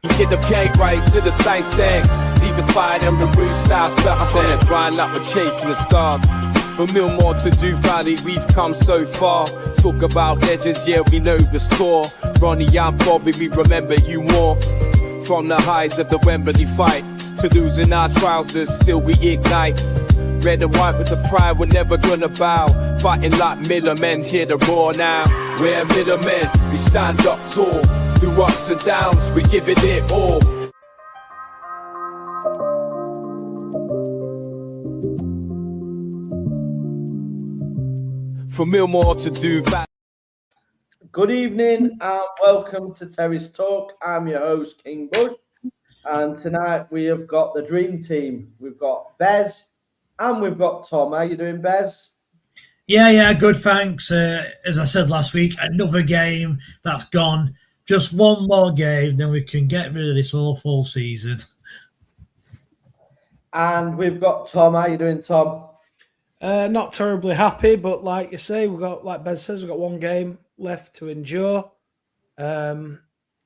Get the cake right to the side sex. Leave the fire and the roof styles. I'm on a grind like we're chasing the stars. For Millmore to do Valley, we've come so far. Talk about legends, yeah, we know the score. Ronnie and Bobby, we remember you more. From the highs of the Wembley fight to losing our trousers, still we ignite. Red and white with the pride, we're never gonna bow. Fighting like middlemen, hear the roar now. We're middlemen, we stand up tall. Through ups and downs, we give it all. For Millmore to do that. Good evening and welcome to Terry's Talk. I'm your host, King Bush, and tonight we have got the dream team. We've got Bez and we've got Tom. How you doing, Bez? Yeah, good, thanks. As I said last week, another game that's gone. Just one more game, then we can get rid of this awful season. And we've got Tom. How you doing, Tom? Not terribly happy, but like you say, like Ben says, we've got one game left to endure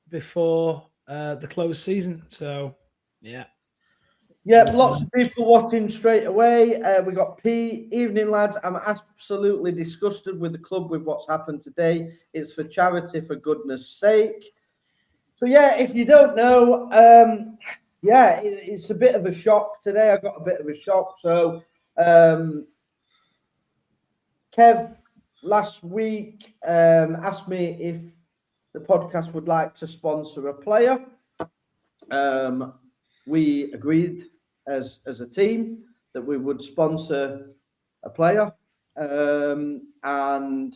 before the close season. So, yeah. Yeah, lots of people watching straight away. We got P. Evening, lads. I'm absolutely disgusted with the club with what's happened today. It's for charity, for goodness sake. So, yeah, if you don't know, it's a bit of a shock today. I got a bit of a shock. So, Kev last week asked me if the podcast would like to sponsor a player. We agreed as a team that we would sponsor a player. And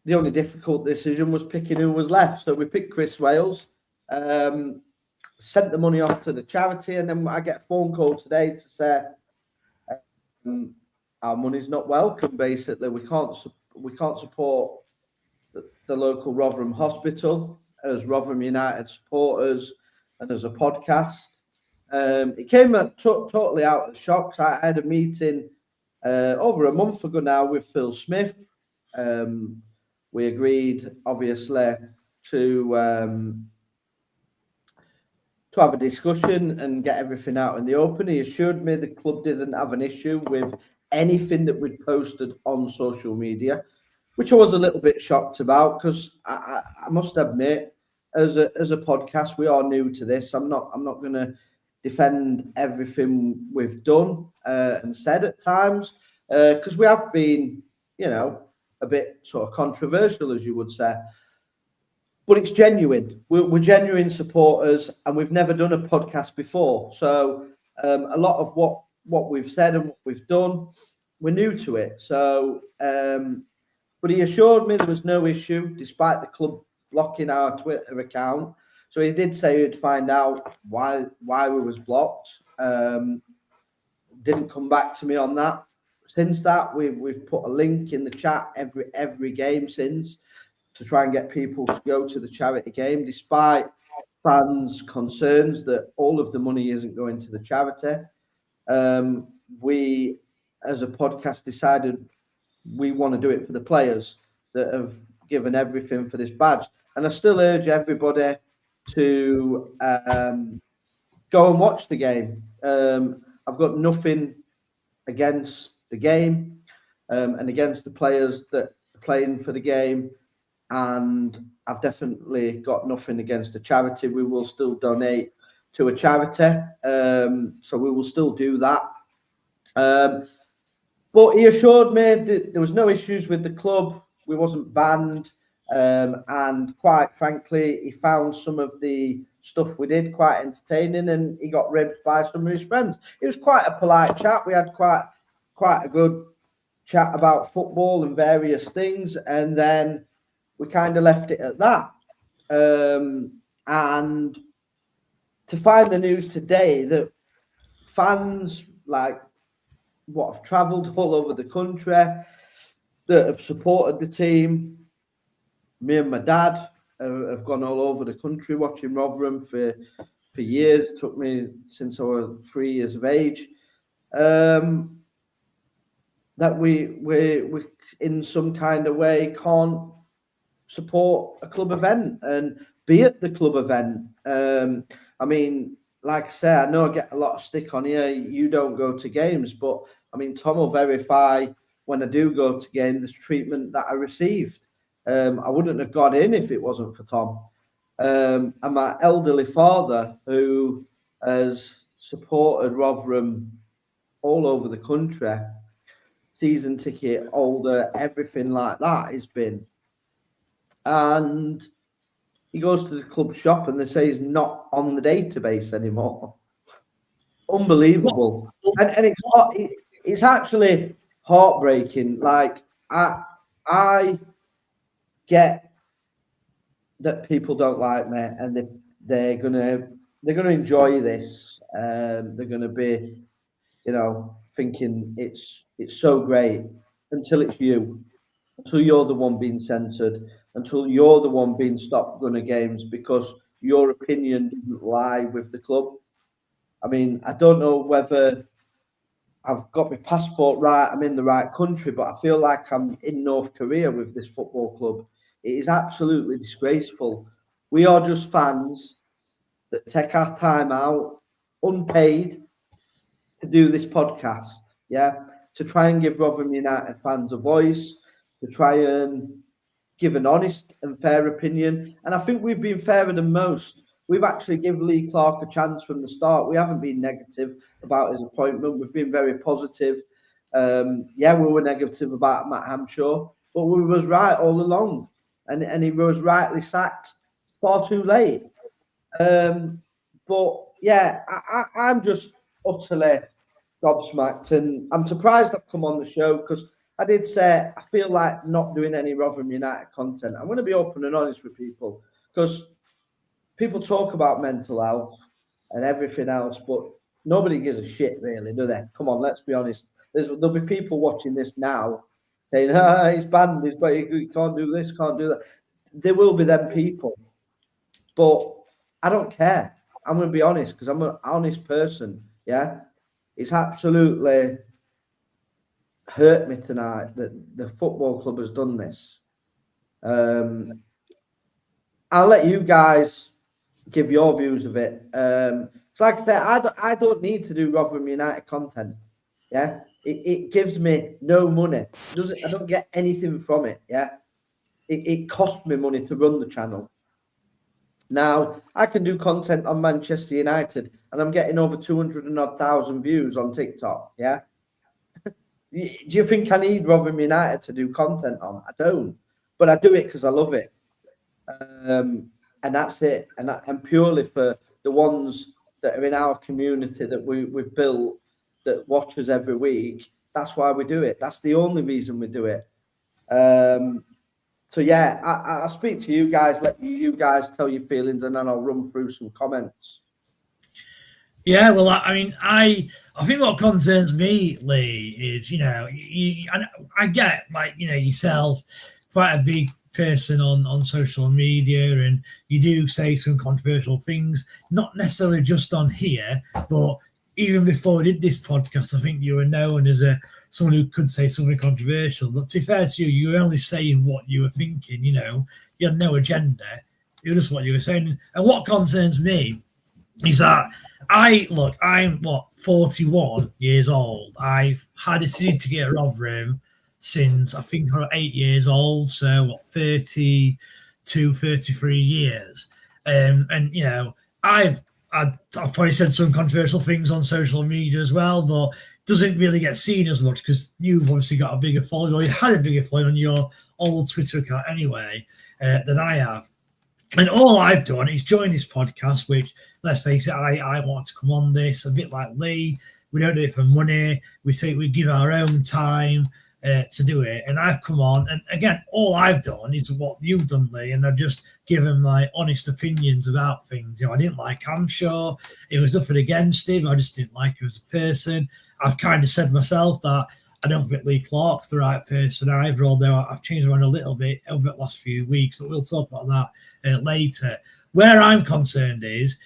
the only difficult decision was picking who was left. So we picked Chris Wales, sent the money off to the charity, and then I get a phone call today to say our money's not welcome. Basically, we can't support the local Rotherham Hospital as Rotherham United supporters and as a podcast. It came totally out of the shocks. I had a meeting over a month ago now with Phil Smith. We agreed, obviously, to have a discussion and get everything out in the open. He assured me the club didn't have an issue with anything that we'd posted on social media, which I was a little bit shocked about because I must admit, as a podcast, we are new to this. I'm not going to defend everything we've done and said at times because we have been, a bit sort of controversial, as you would say. But it's genuine. We're genuine supporters, and we've never done a podcast before. So a lot of what we've said and what we've done, we're new to it. So, but he assured me there was no issue, despite the club blocking our Twitter account. So he did say he'd find out why we was blocked. Didn't come back to me on that. Since that, we've put a link in the chat every game since to try and get people to go to the charity game, despite fans' concerns that all of the money isn't going to the charity. We, as a podcast, decided we want to do it for the players that have given everything for this badge. And I still urge everybody to go and watch the game. I've got nothing against the game and against the players that are playing for the game. And I've definitely got nothing against the charity. We will still donate to a charity. So we will still do that. But he assured me that there was no issues with the club. We wasn't banned. And quite frankly, he found some of the stuff we did quite entertaining, and he got ribbed by some of his friends. It was quite a polite chat. We had quite a good chat about football and various things, and then we kind of left it at that. And to find the news today that fans have travelled all over the country, that have supported the team. Me and my dad have gone all over the country watching Rotherham for years. It took me since I was 3 years of age. That we in some kind of way can't support a club event. And be at the club event. I mean, like I say, I know I get a lot of stick on here. You don't go to games, but I mean, Tom will verify when I do go to games, the treatment that I received. I wouldn't have got in if it wasn't for Tom. And my elderly father, who has supported Rotherham all over the country, season ticket holder, everything like that has been. And he goes to the club shop and they say he's not on the database anymore. Unbelievable. And it's actually heartbreaking. Like I get that people don't like me and they're gonna enjoy this. They're gonna be, thinking it's so great until it's you. Until you're the one being censored, until you're the one being stopped going to games because your opinion didn't lie with the club. I mean, I don't know whether I've got my passport right, I'm in the right country, but I feel like I'm in North Korea with this football club. It is absolutely disgraceful. We are just fans that take our time out, unpaid, to do this podcast, to try and give Rotherham United fans a voice, to try and give an honest and fair opinion. And I think we've been fairer than most. We've actually given Lee Clark a chance from the start. We haven't been negative about his appointment. We've been very positive. We were negative about Matt Hamshaw, but we was right all along. And he was rightly sacked far too late. But yeah, I'm just utterly gobsmacked. And I'm surprised I've come on the show because I did say I feel like not doing any Rotherham United content. I'm going to be open and honest with people because people talk about mental health and everything else, but nobody gives a shit really, do they? Come on, let's be honest. There'll be people watching this now saying, he's banned, he can't do this, can't do that. There will be them people, but I don't care. I'm going to be honest because I'm an honest person, It's absolutely hurt me tonight that the football club has done this. I'll let you guys give your views of it. So like I said, I don't need to do Rotherham United content. It gives me no money. I don't get anything from it. It costs me money to run the channel. Now I can do content on Manchester United, and I'm getting over 200,000 views on TikTok. Do you think I need Rotherham United to do content on? I don't, but I do it because I love it, and that's it. And purely for the ones that are in our community that we've built, that watch us every week. That's why we do it. That's the only reason we do it. So yeah, I'll speak to you guys. Let you guys tell your feelings, and then I'll run through some comments. Yeah, well, I mean, I think what concerns me, Lee, is, I get, like, yourself, quite a big person on social media, and you do say some controversial things, not necessarily just on here, but even before we did this podcast, I think you were known as someone who could say something controversial. But to be fair to you, you were only saying what you were thinking, you had no agenda. It was just what you were saying. And what concerns me is that I'm 41 years old. I've had a season ticket at Rotherham since I think I'm 8 years old. So 32, 33 years. And I've probably said some controversial things on social media as well, but doesn't really get seen as much because you've obviously got a bigger following, or you had a bigger following on your old Twitter account anyway, than I have. And all I've done is join this podcast, which, let's face it, I want to come on this, a bit like Lee. We don't do it for money. We give our own time to do it. And I've come on, and again, all I've done is what you've done, Lee, and I've just given my honest opinions about things. I didn't like Hamshaw. It was nothing against him. I just didn't like him as a person. I've kind of said myself that I don't think Lee Clark's the right person either, although I've changed around a little bit over the last few weeks, but we'll talk about that later. Where I'm concerned is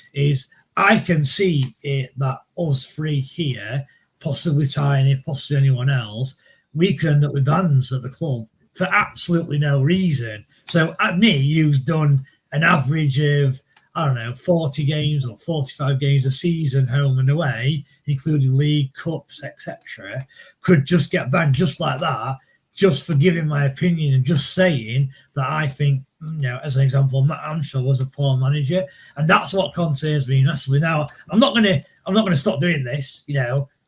I can see that us three here, possibly Tiny, possibly anyone else, we could end up with bans at the club for absolutely no reason. So at me, you've done an average of, I don't know, 40 games or 45 games a season, home and away, including league, cups, etc., could just get banned just like that, just for giving my opinion and just saying that I think, as an example, Matt Hanshaw was a poor manager, and that's what concerns me massively. Now, I'm not gonna stop doing this.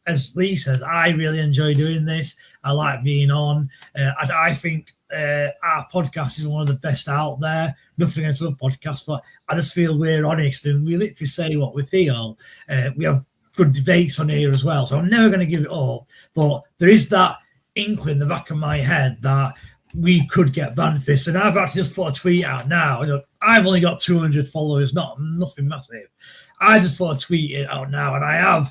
As Lee says, I really enjoy doing this. I like being on. I think our podcast is one of the best out there. Nothing against other podcasts, but I just feel we're honest and we literally say what we feel. We have good debates on here as well, so I'm never going to give it up. But there is that inkling in the back of my head that we could get banned for this. And I've actually just put a tweet out now. I've only got 200 followers, nothing massive. I just put a tweet out now, and I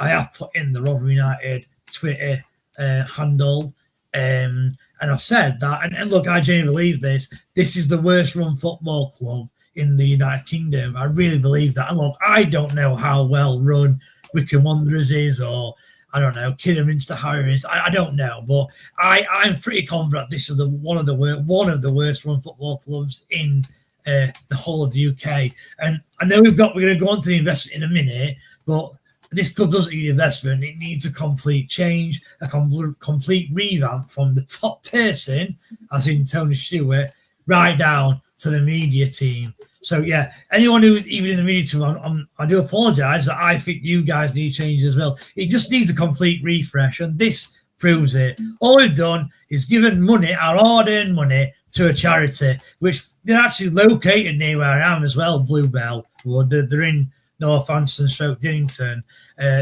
have put in the Rotherham United Twitter handle, and I've said that. And look, I genuinely believe this. This is the worst run football club in the United Kingdom. I really believe that. And look, I don't know how well run Wycombe Wanderers is, or I don't know, Kidderminster Harriers. I don't know, but I'm pretty confident this is one of the worst run football clubs in the whole of the UK. And I know we're going to go on to the investment in a minute, but this club doesn't need investment. It needs a complete change, a complete revamp from the top person, as in Tony Stewart, right down to the media team. So, yeah, anyone who's even in the media team, I do apologise, but I think you guys need change as well. It just needs a complete refresh, and this proves it. All we've done is given money, our hard-earned money, to a charity, which they're actually located near where I am as well, Bluebell. They're in Northampton, Dinnington.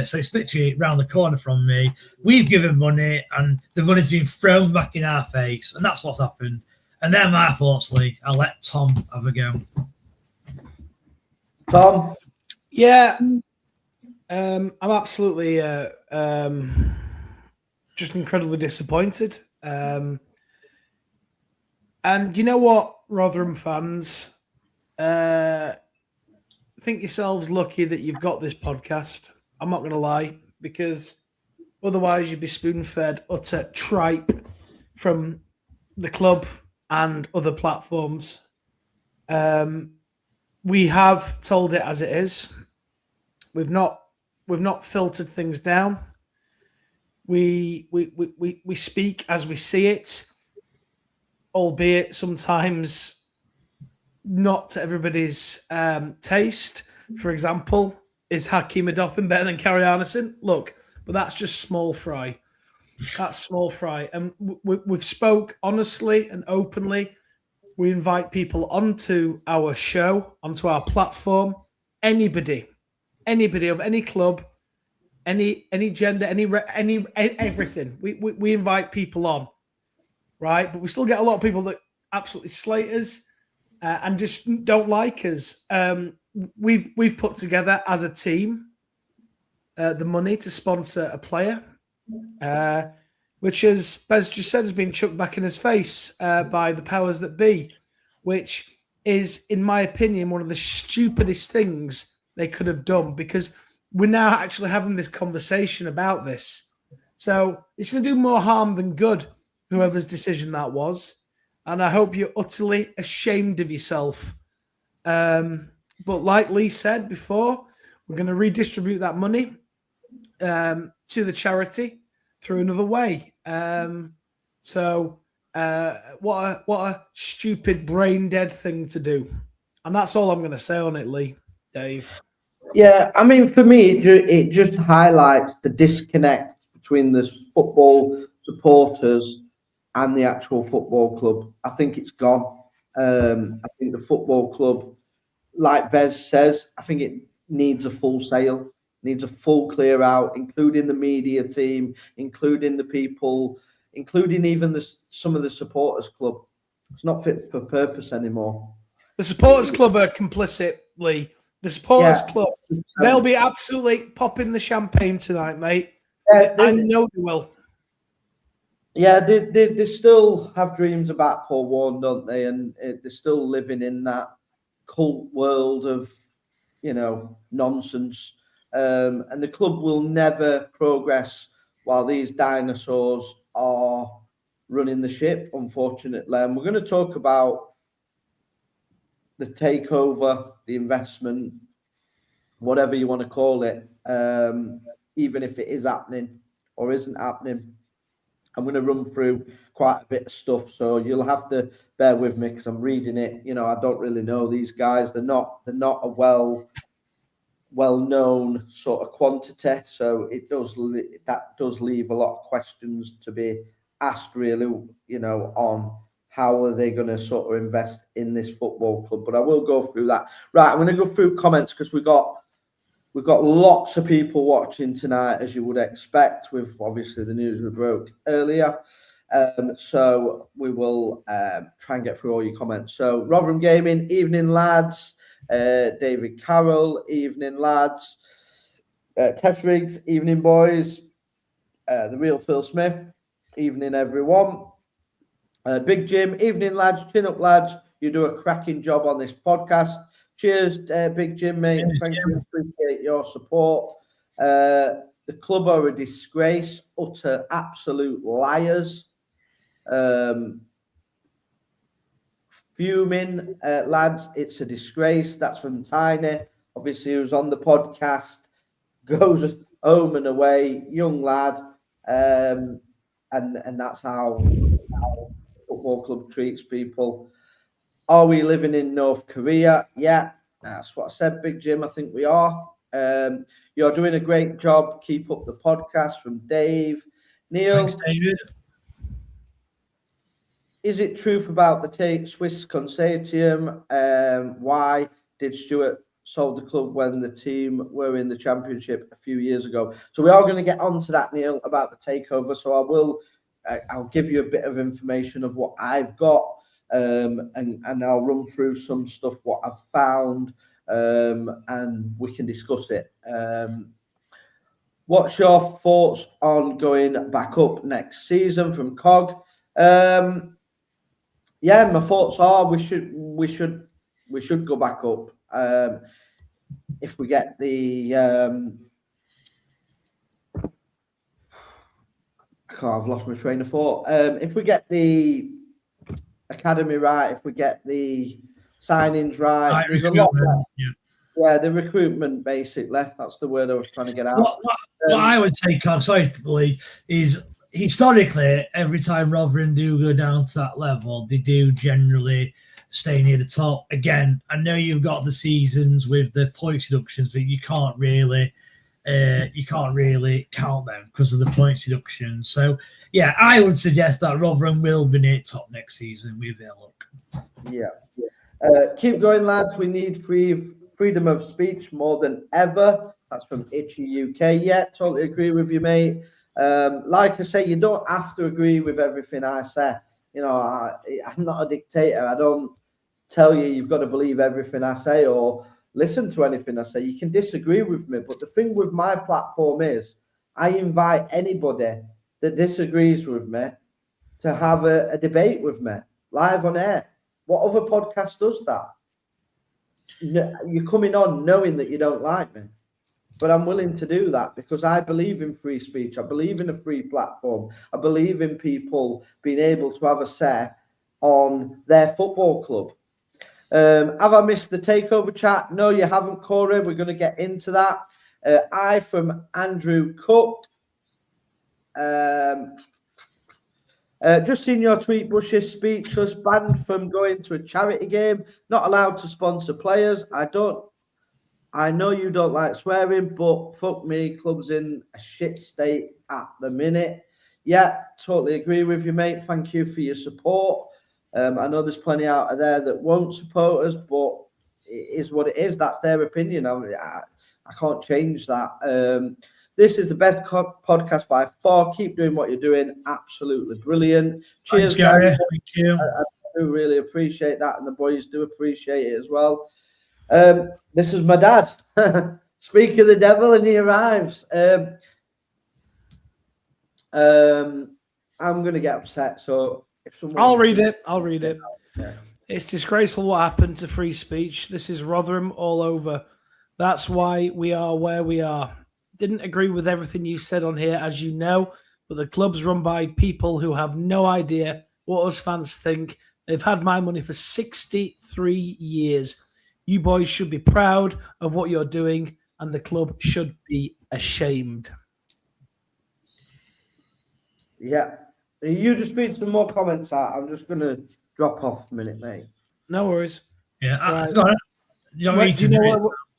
So it's literally around the corner from me. We've given money, and the money's been thrown back in our face, and that's what's happened. And they're my thoughts, Lee. I'll let Tom have a go. Tom? Yeah. I'm absolutely just incredibly disappointed. And you know what, Rotherham fans? Think yourselves lucky that you've got this podcast. I'm not going to lie, because otherwise you'd be spoon-fed utter tripe from the club and other platforms. We have told it as it is. We've not filtered things down. We speak as we see it, albeit sometimes not to everybody's taste. For example, is Hakeem Adoffin better than Carrie Arneson? Look, but that's just small fry. That's small fry. And we've spoke honestly and openly. We invite people onto our show, onto our platform. Anybody of any club, any gender, any everything. We invite people on, right? But we still get a lot of people that absolutely slate us and just don't like us. We've put together as a team the money to sponsor a player, which, as Bez just said, has been chucked back in his face by the powers that be, which is, in my opinion, one of the stupidest things they could have done, because we're now actually having this conversation about this. So it's going to do more harm than good, whoever's decision that was. And I hope you're utterly ashamed of yourself. But like Lee said before, we're going to redistribute that money to the charity through another way. So what a stupid, brain-dead thing to do. And that's all I'm going to say on it, Lee. Dave? Yeah, I mean, for me, it just highlights the disconnect between the football supporters and the actual football club. I think it's gone. I think the football club, like Bez says, I think it needs a full sale, needs a full clear out, including the media team, including the people, including even some of the supporters club. It's not fit for purpose anymore. The supporters club are complicit, Lee. The supporters club, they'll be absolutely popping the champagne tonight, mate. I know they will. Yeah, they still have dreams about Paul Warren, don't they? And they're still living in that cult world of, nonsense. And the club will never progress while these dinosaurs are running the ship, unfortunately. And we're going to talk about the takeover, the investment, whatever you want to call it, even if it is happening or isn't happening, I'm going to run through quite a bit of stuff. So you'll have to bear with me because I'm reading it. You know, I don't really know these guys. They're not a well-known sort of quantity. So that does leave a lot of questions to be asked, really, you know, on how are they going to sort of invest in this football club. But I will go through that. Right, I'm going to go through comments because we've got lots of people watching tonight, as you would expect, with obviously the news we broke earlier. So we will try and get through all your comments. So Rotherham Gaming, evening lads. David Carroll, evening lads. Test Riggs, evening boys. The real Phil Smith, evening everyone. Big Jim, evening lads. Chin up lads. You do a cracking job on this podcast. Cheers, Big Jim, mate. Thank you. Appreciate your support. The club are a disgrace, utter absolute liars. Fuming, lads, it's a disgrace. That's from Tiny, obviously, who's on the podcast, goes home and away, young lad. And that's how football club treats people. Are we living in North Korea? Yeah, that's what I said, Big Jim. I think we are. You're doing a great job. Keep up the podcast, from Dave. Neil. Thanks, David. Is it truth about the Swiss consortium? Why did Stuart sold the club when the team were in the Championship a few years ago? So we are going to get on to that, Neil, about the takeover. So I'll give you a bit of information of what I've got, and I'll run through some stuff what I've found, and we can discuss it. What's your thoughts on going back up next season, from Cog? Yeah, my thoughts are we should go back up if we get the I've lost my train of thought. If we get the academy right, if we get the signings right, there's a lot. Yeah, the recruitment, basically. That's the word I was trying to get out. What I would say, sorry, is historically, every time Rotherham do go down to that level, they do generally stay near the top. Again, I know you've got the seasons with the points deductions, but you can't really count them because of the points deduction. So, yeah, I would suggest that Rotherham will be near top next season with their luck. Yeah. Keep going, lads. We need freedom of speech more than ever. That's from Itchy UK. Yeah, totally agree with you, mate. Like I say, you don't have to agree with everything I say. You know, I'm not a dictator. I don't tell you you've got to believe everything I say or listen to anything I say. You can disagree with me. But the thing with my platform is I invite anybody that disagrees with me to have a debate with me live on air. What other podcast does that? You're coming on knowing that you don't like me. But I'm willing to do that because I believe in free speech. I believe in a free platform. I believe in people being able to have a say on their football club. Have I missed the takeover chat? No, you haven't, Corey. We're going to get into that. From Andrew Cook. Just seen your tweet, Bush's speechless, banned from going to a charity game, not allowed to sponsor players. I know you don't like swearing, but fuck me, club's in a shit state at the minute. Yeah, totally agree with you, mate. Thank you for your support. I know there's plenty out there that won't support us, but it is what it is. That's their opinion. I can't change that. This is the best podcast by far. Keep doing what you're doing. Absolutely brilliant. Cheers, thanks, Gary. guys. Thank you. I do really appreciate that, and the boys do appreciate it as well. This is my dad. Speak of the devil, and he arrives. I'm going to get upset. So if someone, I'll read it. Yeah. It's disgraceful what happened to free speech. This is Rotherham all over. That's why we are where we are. Didn't agree with everything you said on here, as you know, but the club's run by people who have no idea what us fans think They've had my money for 63 years. You boys should be proud of what you're doing, and the club should be ashamed. Yeah. You just read some more comments out. I'm just going to drop off a minute, mate. No worries. Yeah. Right. Go on. You Wait, do you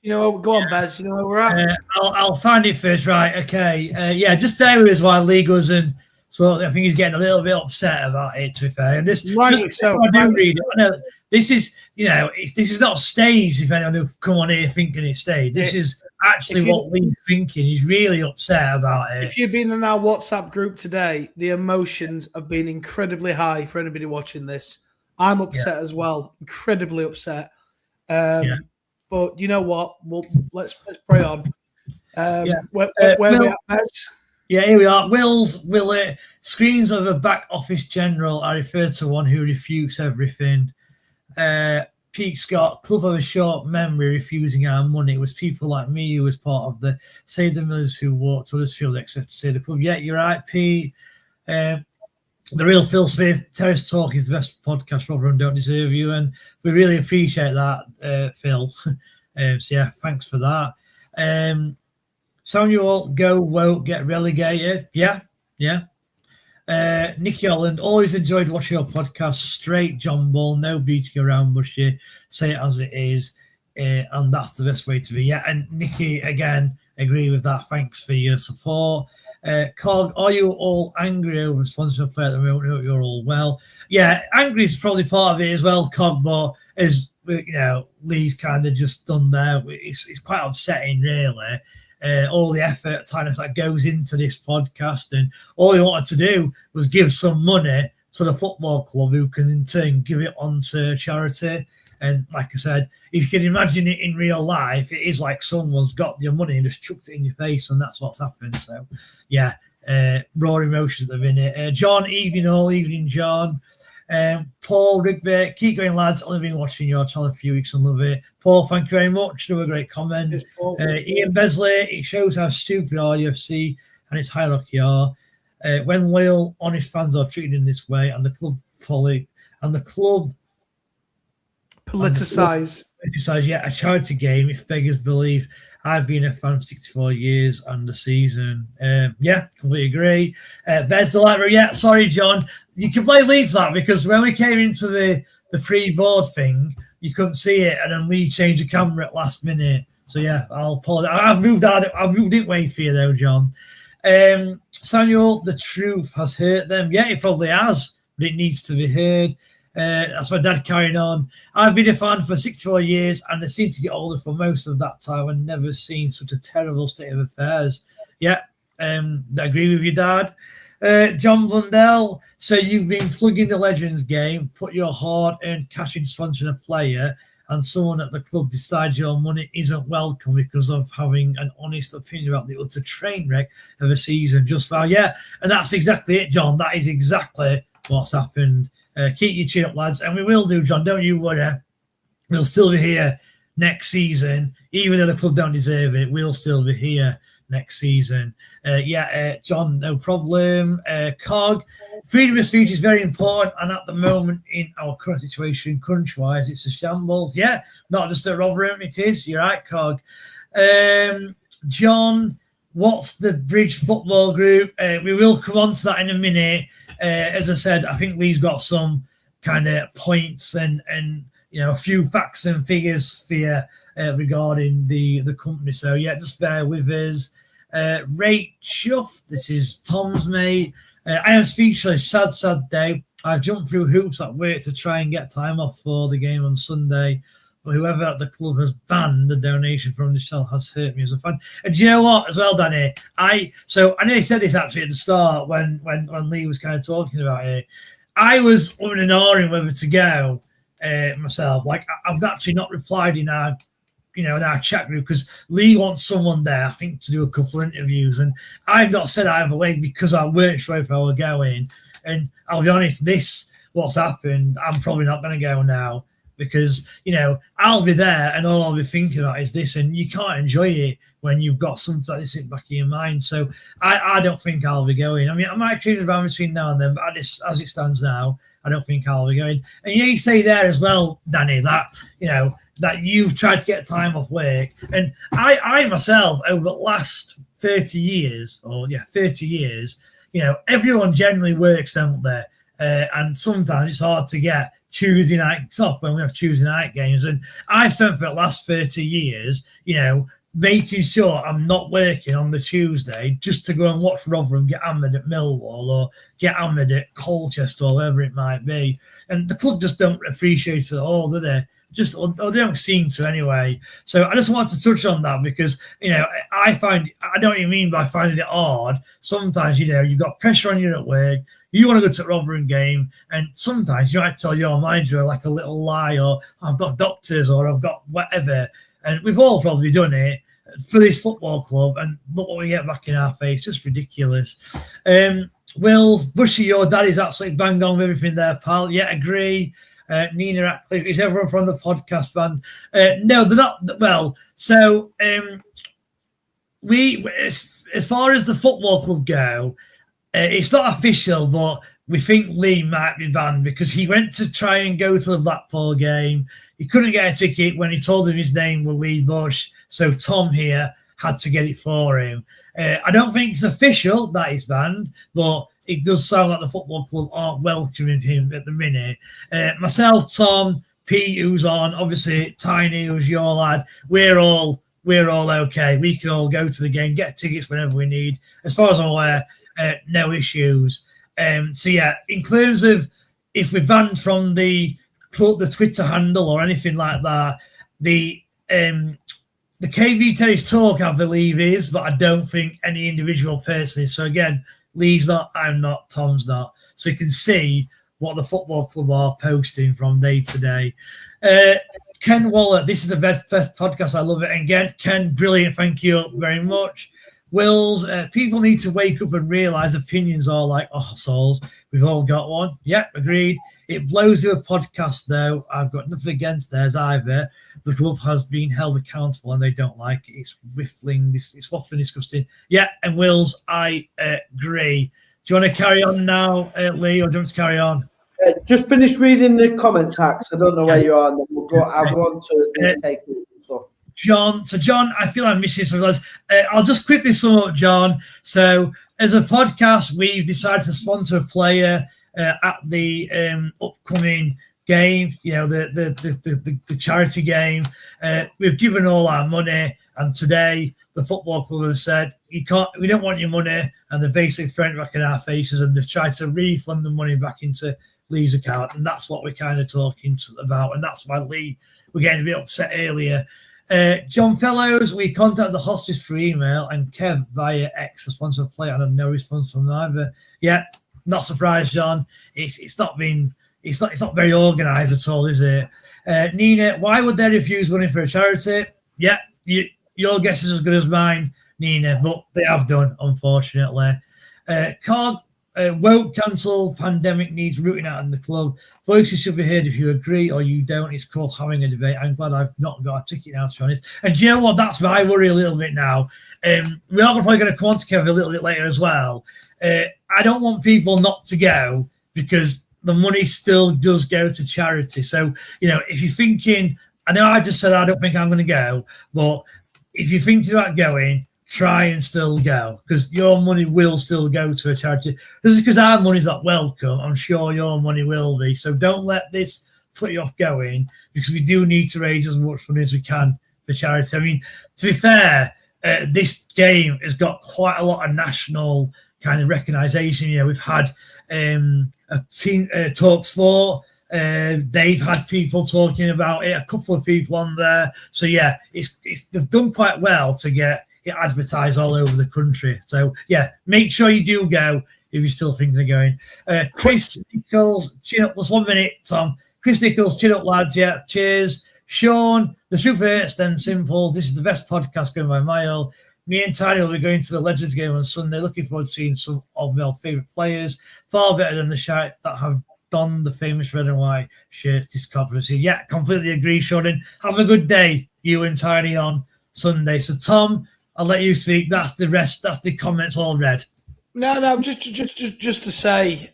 know what? Go on, Bez. Do you know where we're at? I'll find it first. Right. Okay. Yeah. Just there is why Lee goes and so I think he's getting a little bit upset about it. To be fair, and this Rightly just so. I do read it. I know this is this is not staged. If anyone who come on here thinking it's staged, this is actually what Lee's thinking. He's really upset about it. If you've been in our WhatsApp group today, the emotions have been incredibly high for anybody watching this. I'm upset as well, incredibly upset. But you know what? Let's pray on. Where we at, Bez? Yeah, here we are. Will screens of a back office general I refer to one who refutes everything. Pete Scott, club of a short memory, refusing our money. It was people like me who was part of the Save the Millers who walked to Huddersfield, except to say the club. Yeah, you're right, Pete. The real Phil Smith, Terrace Talk is the best podcast. Rotherham don't deserve you, and we really appreciate that, Phil. So yeah, thanks for that. Samuel, go woke, get relegated. Yeah. Nicky Holland, always enjoyed watching your podcast. Straight John Ball, no beating around bushy. Say it as it is, and that's the best way to be. Yeah, and Nicky, again, agree with that. Thanks for your support. Cog, are you all angry over sponsorship play at the moment? Hope you're all well. Yeah, angry is probably part of it as well, Cog, but as Lee's kind of just done there, it's quite upsetting, really. All the effort that goes into this podcast, and all he wanted to do was give some money to the football club, who can in turn give it on to charity. And like I said, if you can imagine it in real life, it is like someone's got your money and just chucked it in your face, and that's what's happened. So, yeah, raw emotions at the minute. John, evening, John. Paul, Rigby, keep going, lads. Only been watching your channel a few weeks and love it. Paul, thank you very much. Do a great comment. Yes, Ian Besley, it shows how stupid our UFC and its hierarchy are. When loyal, honest fans are treated in this way, and the club Politicise. Yeah, a charity game, if beggars believe. I've been a fan for 64 years and the season. Yeah, completely agree. There's the library. Yeah, sorry, John. You can play Lee for that, because when we came into the free board thing, you couldn't see it, and then Lee changed the camera at last minute. So yeah, I'll apologize. I've moved it way for you though, John. Samuel, the truth has hurt them. Yeah, it probably has, but it needs to be heard. That's my dad carrying on. I've been a fan for 64 years, and I seem to get older for most of that time and never seen such a terrible state of affairs. Yeah, I agree with you, Dad. John Blundell, so you've been plugging the Legends game, put your hard-earned cash in sponsoring a player, and someone at the club decides your money isn't welcome because of having an honest opinion about the utter train wreck of a season just now. Yeah, and that's exactly it, John. That is exactly what's happened. Keep your chin up, lads, and we will do, John. Don't you worry. We'll still be here next season, even though the club don't deserve it. We'll still be here next season. John, no problem. Cog, freedom of speech is very important, and at the moment in our current situation, crunch-wise, it's a shambles. Yeah, not just at Rotherham, it is. You're right, Cog. John, what's the Bridge Football Group? We will come on to that in a minute. As I said, I think Lee's got some kind of points and a few facts and figures for you regarding the company. So yeah, just bear with us. Ray Chuff, this is Tom's mate. I am speechless. Sad day. I've jumped through hoops at work to try and get time off for the game on Sunday. But whoever at the club has banned the donation from the channel has hurt me as a fan. And do you know what, as well, Danny? I nearly said this actually at the start when Lee was kind of talking about it. I was umming and ahhing whether to go myself. Like, I've actually not replied in our chat group because Lee wants someone there, I think, to do a couple of interviews. And I've not said either way because I weren't sure if I were going. And I'll be honest, what's happened, I'm probably not going to go now. Because, I'll be there and all I'll be thinking about is this, and you can't enjoy it when you've got something like this in the back of your mind. So I don't think I'll be going. I mean, I might change around between now and then, but as it stands now, I don't think I'll be going. And you say there as well, Danny, that that you've tried to get time off work, and I myself over the last 30 years, everyone generally works, don't they? And sometimes it's hard to get Tuesday nights off when we have Tuesday night games. And I spent for the last 30 years, making sure I'm not working on the Tuesday just to go and watch Rotherham get hammered at Millwall or get hammered at Colchester or wherever it might be. And the club just don't appreciate it at all, do they? Or they don't seem to anyway. So I just wanted to touch on that because, I don't even mean by finding it hard. Sometimes, you've got pressure on you at work. You want to go to a Rotherham game, and sometimes you might tell your manager like a little lie, or I've got doctors, or I've got whatever. And we've all probably done it for this football club, and look what we get back in our face. Just ridiculous. Wills, Bushy, your daddy's absolutely bang on with everything there, pal. Yeah, agree. Nina Ratcliffe, is everyone from the podcast band? No, they're not. Well, so we, as far as the football club go, it's not official, but we think Lee might be banned because he went to try and go to the Blackpool game. He couldn't get a ticket when he told him his name was Lee Bosch. So Tom here had to get it for him. I don't think it's official that he's banned, but it does sound like the football club aren't welcoming him at the minute. Myself, Tom, Pete, who's on, obviously Tiny, who's your lad, we're all okay. We can all go to the game, get tickets whenever we need. As far as I'm aware, no issues. So yeah, in terms of if we're banned from the Twitter handle or anything like that, the KB Terry's talk, I believe, is, but I don't think any individual person is. So again, Lee's not, I'm not, Tom's not. So you can see what the football club are posting from day to day. Ken Waller, this is the best podcast. I love it. And again, Ken, brilliant. Thank you very much. Wills, people need to wake up and realise opinions are like assholes. We've all got one. Yep, agreed. It blows you a podcast, though. I've got nothing against theirs either. The club has been held accountable and they don't like it. It's whiffling. It's waffling disgusting. Yeah, and Wills, I agree. Do you want to carry on now, Lee, or do you want to carry on? Just finish reading the comments, Hacks. I don't know where you are. And then I'll go on to the takeover stuff. John, I feel I'm missing some of those. I'll just quickly sum up, John. So, as a podcast, we've decided to sponsor a player at the upcoming game. The charity game. We've given all our money, and today the football club have said we don't want your money, and they're basically throwing it back in our faces, and they've tried to refund the money back into Lee's account, and that's what we're kind of talking about, and that's why Lee were getting a bit upset earlier. John Fellows, we contacted the hostage through email and Kev via X, the sponsor of play, and I had no response from either. Yeah, not surprised, John. It's not very organised at all, is it? Nina, why would they refuse money for a charity? Yeah, your guess is as good as mine, Nina, but they have done, unfortunately. Cog, won't cancel pandemic needs rooting out in the club. Voices should be heard if you agree or you don't. It's called having a debate. I'm glad I've not got a ticket now, to be honest. And do you know what? That's my worry a little bit now. We are probably going to come on to Kevin a little bit later as well. I don't want people not to go because the money still does go to charity. So, if you're thinking, I know I just said I don't think I'm going to go, but if you're thinking about going, try and still go because your money will still go to a charity. This is because our money's not welcome. I'm sure your money will be. So don't let this put you off going because we do need to raise as much money as we can for charity. I mean, to be fair, this game has got quite a lot of national kind of recognition. We've had a team Talk Sport. They've had people talking about it, a couple of people on there. So yeah, they've done quite well to get it advertised all over the country. So yeah, make sure you do go if you're still thinking of going. Chris Nichols, chin up. Just 1 minute, Tom. Chris Nichols, chin up, lads. Yeah, cheers. Sean, the truth hurts, then simple. This is the best podcast going by a mile. Me and Tiny will be going to the Legends game on Sunday. Looking forward to seeing some of my favourite players. Far better than the shite that have donned the famous red and white shirt. This conference. Yeah, completely agree, Sean. Have a good day, you and Tiny, on Sunday. So, Tom, I'll let you speak. That's the rest. That's the comments all read. No. Just to say,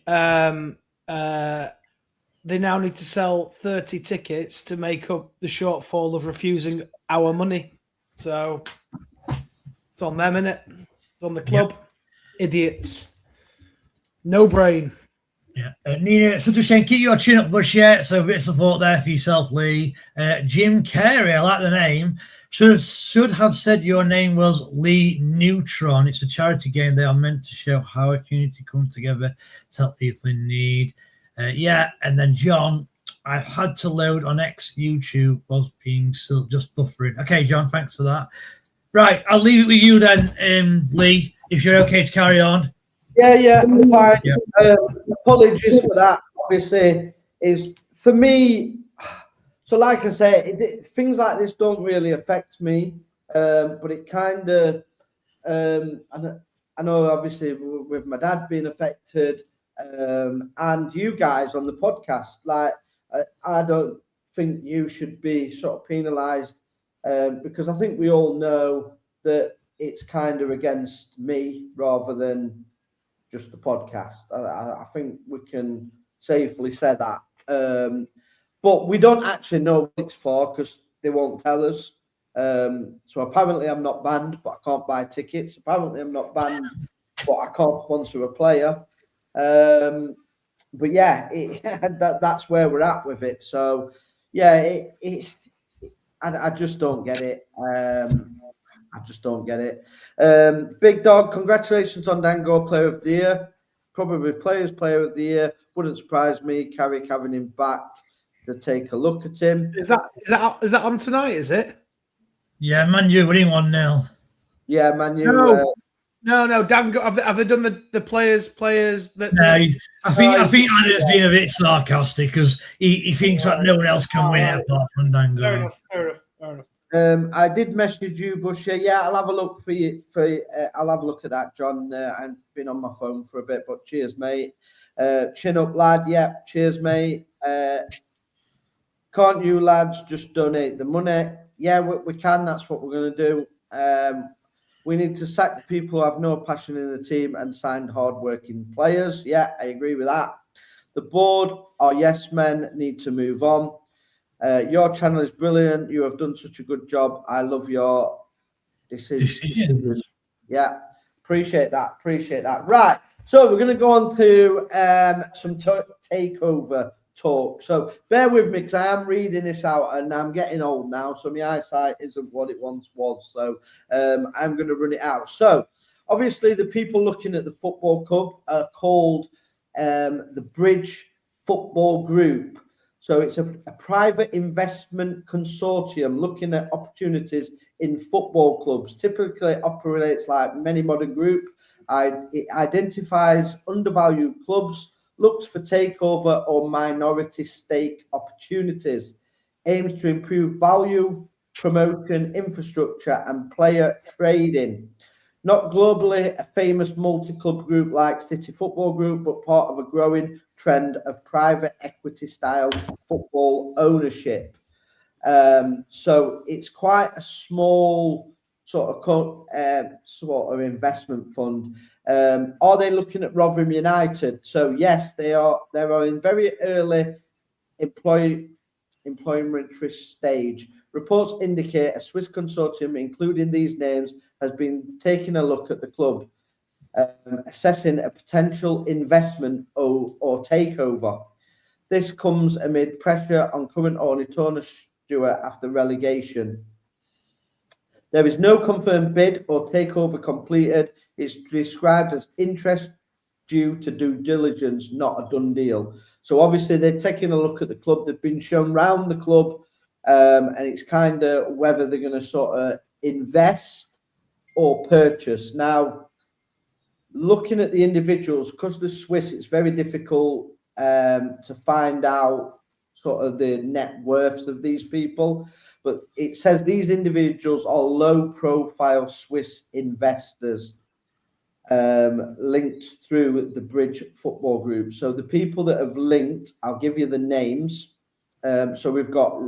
they now need to sell 30 tickets to make up the shortfall of refusing our money. So it's on them, innit? It's on the club. Idiots. No brain. Yeah, Nina, such a shame. Keep your chin up, Bush. Yeah, so a bit of support there for yourself, Lee. Jim Carey, I like the name. Should have said your name was Lee Neutron. It's a charity game. They are meant to show how a community comes together to help people in need. Yeah, and then John, I've had to load on X YouTube, was being still just buffering. Okay, John, thanks for that. Right, I'll leave it with you then, Lee, if you're okay to carry on. Yeah, I'm fine. Yeah. Apologies for that. Obviously, is for me. So, like I say, things like this don't really affect me, but it kind of. I know, obviously, with my dad being affected, and you guys on the podcast, like I don't think you should be sort of penalised, because I think we all know that it's kind of against me rather than just the podcast. I think we can safely say that. But we don't actually know what it's for because they won't tell us. So apparently I'm not banned, but I can't buy tickets. Apparently I'm not banned, but I can't sponsor a player. But yeah, that's where we're at with it. So yeah, I just don't get it. I just don't get it. Big Dog, congratulations on Dango Player of the Year. Probably Players Player of the Year. Wouldn't surprise me. Carrick having him back to take a look at him. Is that on tonight? Is it? Yeah, Man U winning 1-0. Yeah, Man U. No. Dango, have they done the players that? No, I think Anna's being a bit sarcastic because he thinks that no one else can win it apart from Dango. Fair enough. I did message you, Bush. Yeah, I'll have a look for you. I'll have a look at that, John. I've been on my phone for a bit, but cheers, mate. Chin up, lad. Yeah, cheers, mate. Can't you lads just donate the money? Yeah, we can. That's what we're going to do. We need to sack the people who have no passion in the team and signed hard-working players. Yeah, I agree with that. The board, our yes men, need to move on. Your channel is brilliant. You have done such a good job. I love your decisions. Yeah, appreciate that. Right. So we're going to go on to some takeover talk. So bear with me because I am reading this out and I'm getting old now. So my eyesight isn't what it once was. So I'm going to run it out. So obviously the people looking at the football club are called the Bridge Football Group. So it's a private investment consortium looking at opportunities in football clubs. Typically operates like many modern group. It identifies undervalued clubs, looks for takeover or minority stake opportunities, aims to improve value, promotion, infrastructure, and player trading. Not globally a famous multi-club group like City Football Group, but part of a growing trend of private equity style football ownership. So it's quite a small sort of investment fund. Are they looking at Rotherham United? So yes, they are. They are in very early employment stage. Reports indicate a Swiss consortium, including these names, has been taking a look at the club, assessing a potential investment or takeover. This comes amid pressure on current owner Tony Stewart after relegation. There is no confirmed bid or takeover completed. It's described as interest due to due diligence, not a done deal. So obviously they're taking a look at the club. They've been shown round the club, and it's kind of whether they're going to sort of invest or purchase. Now, looking at the individuals, because the Swiss, it's very difficult to find out sort of the net worths of these people. But it says these individuals are low-profile Swiss investors linked through the Bridge Football Group. So the people that have linked, I'll give you the names. So we've got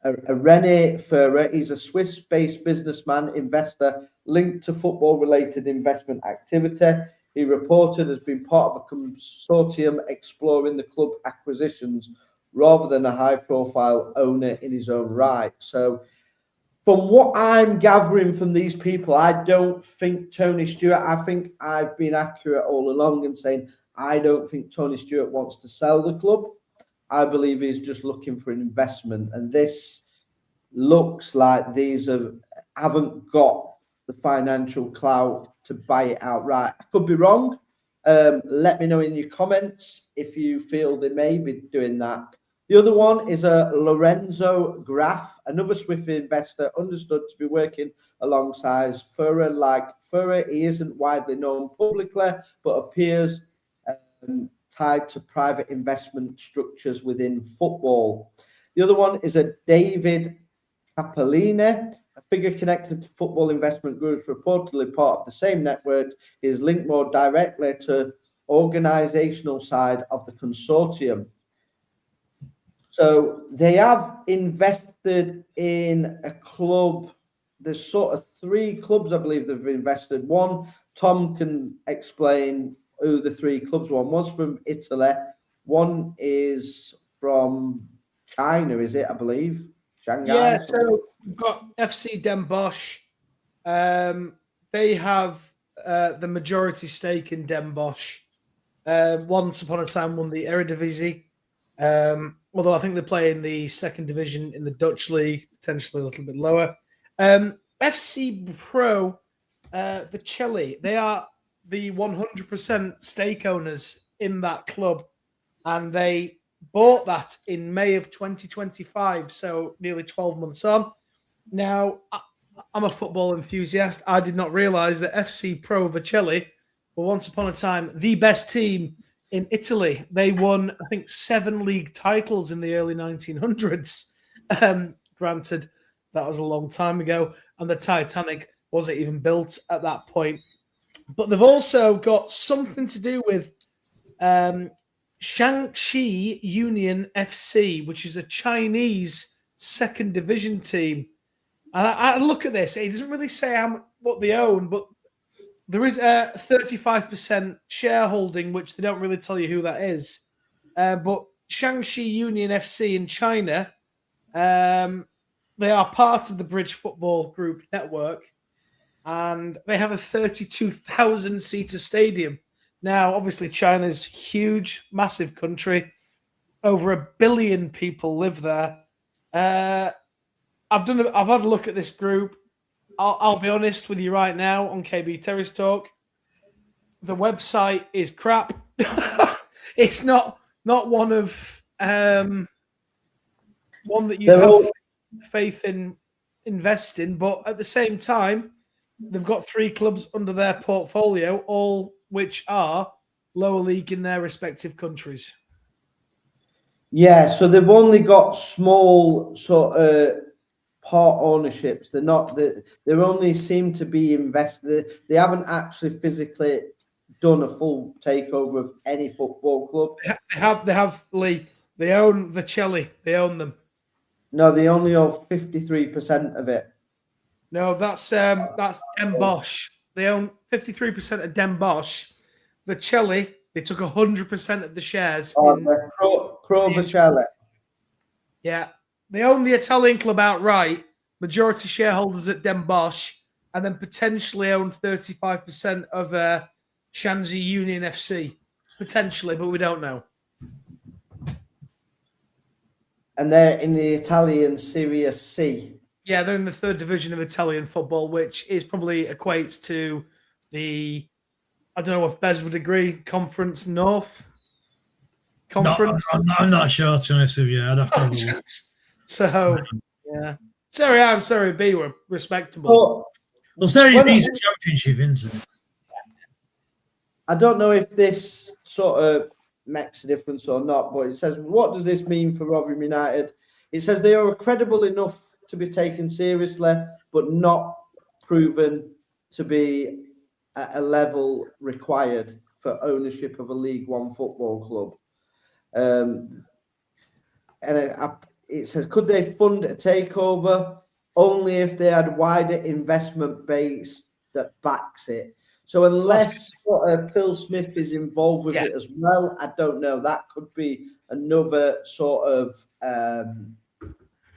a René Furrer. He's a Swiss-based businessman, investor linked to football-related investment activity. he reported has been part of a consortium exploring the club acquisitions rather than a high-profile owner in his own right. So from what I'm gathering from these people, I don't think Tony Stewart, I think I've been accurate all along in saying I don't think Tony Stewart wants to sell the club. I believe he's just looking for an investment. And this looks like these haven't got the financial clout to buy it outright. I could be wrong. Let me know in your comments if you feel they may be doing that. The other one is a Lorenzo Graf, another Swift investor, understood to be working alongside Furrer. Like Furrer, he isn't widely known publicly, but appears tied to private investment structures within football. The other one is a David Cappelini, a figure connected to football investment groups, reportedly part of the same network. He is linked more directly to organizational side of the consortium. So they have invested in a club. There's sort of 3 clubs, I believe, they've invested. One, Tom can explain who the 3 clubs were. One's from Italy. One is from China, is it, I believe? Shanghai. Yeah, so we've got FC Den Bosch. They have the majority stake in Den Bosch. Once upon a time won the Eredivisie. Although I think they play in the 2nd division in the Dutch league, potentially a little bit lower. FC Pro Vercelli, they are the 100% stake owners in that club, and they bought that in May of 2025, so nearly 12 months on. Now, I'm a football enthusiast. I did not realize that FC Pro Vercelli were once upon a time the best team in Italy. They won, I think, 7 league titles in the early 1900s. Granted, that was a long time ago, and the Titanic wasn't even built at that point. But they've also got something to do with Shaanxi Union FC, which is a Chinese 2nd division team. And I look at this, it doesn't really say what they own, but there is a 35% shareholding, which they don't really tell you who that is. But Shaanxi Union FC in China, they are part of the Bridge Football Group network, and they have a 32,000-seater stadium. Now, obviously, China's huge, massive country. Over 1 billion people live there. I've had a look at this group. I'll be honest with you right now on KB Terrace Talk. The website is crap. It's not one of one that you have faith in investing, but at the same time, they've got 3 clubs under their portfolio, all which are lower league in their respective countries. Yeah, so they've only got small sort of part ownerships. They're not. They only seem to be invested. They haven't actually physically done a full takeover of any football club. They have Lee. They own Vercelli. They own them. No, they only own 53% of it. No, that's Den Bosch. They own 53% of Den Bosch. Vercelli, they took 100% of the shares. Pro Vercelli. Yeah. They own the Italian club outright, majority shareholders at Den Bosch, and then potentially own 35% of Shaanxi Union FC. Potentially, but we don't know. And they're in the Italian Serie C. Yeah, they're in the 3rd division of Italian football, which is probably equates to the, I don't know if Bez would agree, Conference North? Conference? No, I'm not sure, to be honest with you. I'd have to have a look. So, yeah. Serie A and Serie B were respectable. Well, Serie B is a championship, isn't it? I don't know if this sort of makes a difference or not, but it says, what does this mean for Rotherham United? It says they are credible enough to be taken seriously, but not proven to be at a level required for ownership of a League One football club. It says, could they fund a takeover? Only if they had wider investment base that backs it. So unless Phil Smith is involved with Yeah. it as well, I don't know. That could be another sort of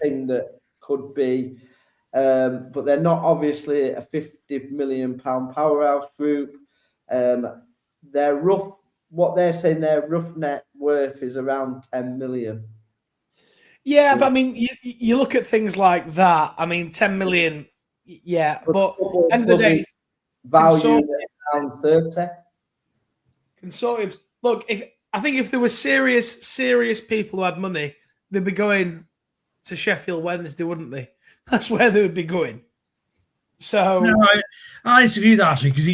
thing that could be. But they're not obviously a £50 million powerhouse group. They're rough. What they're saying, their rough net worth is around 10 million. Yeah, but I mean, you look at things like that. I mean, 10 million. Yeah, but end of the day, valued at around 30. Consortiums. Look, I think if there were serious people who had money, they'd be going to Sheffield Wednesday, wouldn't they? That's where they would be going. So no, I disagree with that actually, because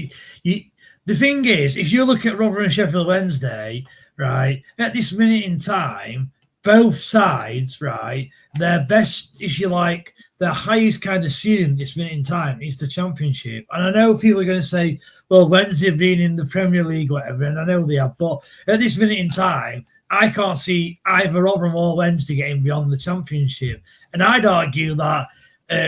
the thing is, if you look at Rotherham and Sheffield Wednesday, right, at this minute in time, both sides, right, their best, if you like, their highest kind of ceiling at this minute in time is the Championship. And I know people are going to say, well, Wednesday have been in the Premier League, whatever, and I know they have, but at this minute in time, I can't see either Rotherham or Wednesday getting beyond the Championship. And I'd argue that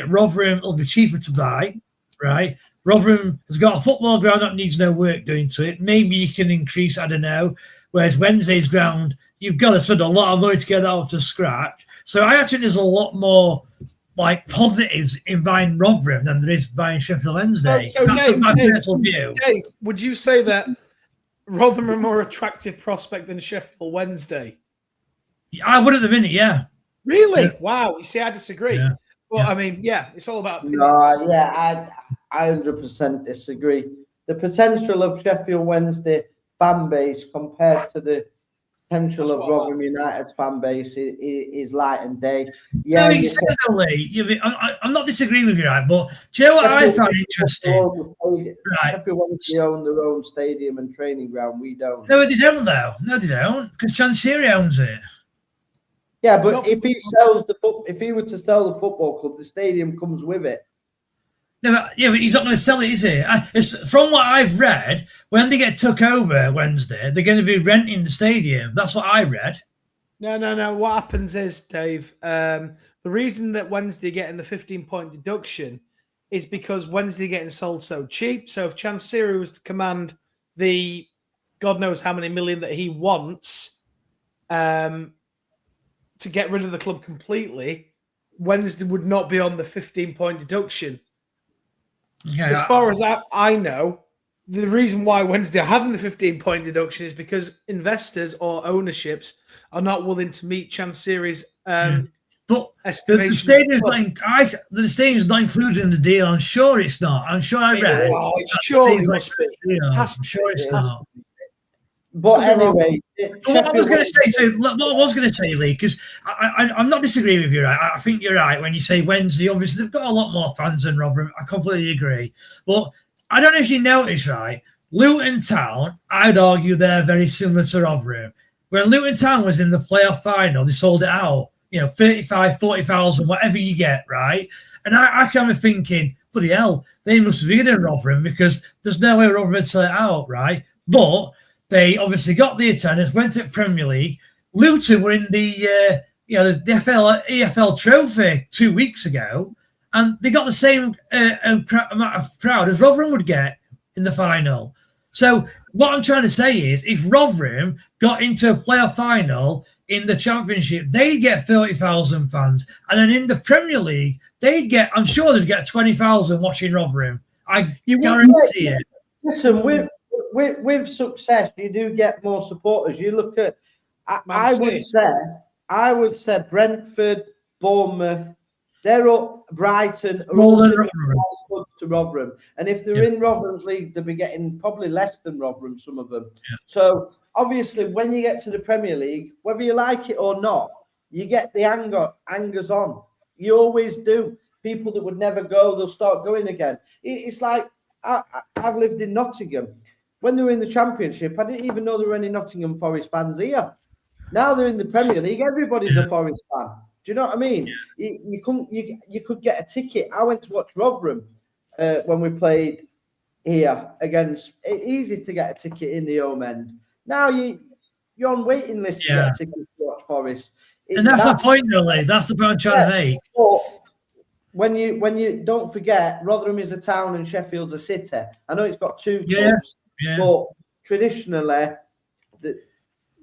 Rotherham will be cheaper to buy, right? Rotherham has got a football ground that needs no work doing to it. Maybe you can increase, I don't know. Whereas Wednesday's ground, you've got to spend a lot of money to get that up to scratch. So I actually think there's a lot more like positives in buying Rotherham than there is buying Sheffield Wednesday. So That's Dave, my personal view. Dave, would you say that Rotherham are a more attractive prospect than Sheffield Wednesday? I would at the minute, yeah. Really? Yeah. Wow. You see, I disagree. Yeah. Well, Yeah. I mean, yeah, it's all about opinion. No, yeah, I 100% disagree. The potential of Sheffield Wednesday fan base compared to the potential of Rotherham United fan base is light and day. Yeah, no, you said that, Lee. I'm not disagreeing with you, right? But do you know what I find interesting? Right. Sheffield Wednesday own their own stadium and training ground. We don't. No, they don't, though. No, they don't, because Chancery owns it. Yeah, but if he were to sell the football club, the stadium comes with it. No, but he's not going to sell it, is he? From what I've read, when they get took over Wednesday, they're going to be renting the stadium. That's what I read. No. What happens is, Dave, the reason that Wednesday getting the 15-point deduction is because Wednesday getting sold so cheap. So if Chancery was to command the God knows how many million that he wants to get rid of the club completely, Wednesday would not be on the 15-point deduction. Yeah, as far as I know, the reason why Wednesday are having the 15-point deduction is because investors or ownerships are not willing to meet Chancery's but estimation. The stadium's not included in the deal. I'm sure it's not. I'm sure I read. Surely must be. I'm sure it's not. But anyway, what I was going to say, Lee, because I'm not disagreeing with you, right? I think you're right when you say Wednesday. Obviously, they've got a lot more fans than Rotherham. I completely agree. But I don't know if you noticed, right? Luton Town, I'd argue they're very similar to Rotherham. When Luton Town was in the playoff final, they sold it out. 35, 40,000, whatever you get, right? And I kind of thinking, bloody hell, they must be bigger than Rotherham because there's no way Rotherham would sell it out, right? But they obviously got the attendance, went to Premier League. Luton were in the EFL trophy 2 weeks ago, and they got the same amount of crowd as Rotherham would get in the final. So what I'm trying to say is, if Rotherham got into a playoff final in the Championship, they'd get 30,000 fans, and then in the Premier League, I'm sure they'd get 20,000 watching Rotherham. I guarantee it. Listen, with success, you do get more supporters. You look at, I would say Brentford, Bournemouth, they're up. Brighton are all to Rotherham, and if they're in Rotherham's league, they'll be getting probably less than Rotherham. Some of them. Yeah. So obviously, when you get to the Premier League, whether you like it or not, you get the angers on. You always do. People that would never go, they'll start going again. It's like I've lived in Nottingham. When they were in the Championship, I didn't even know there were any Nottingham Forest fans here. Now they're in the Premier League, everybody's a Forest fan. Do you know what I mean? Yeah. You could get a ticket. I went to watch Rotherham when we played here against. It's easy to get a ticket in the home end. Now you're on waiting list to get a ticket to watch Forest. And that's the point, though, Lee. That's the point I'm trying to make. when you don't forget, Rotherham is a town and Sheffield's a city. I know it's got two clubs, but traditionally, the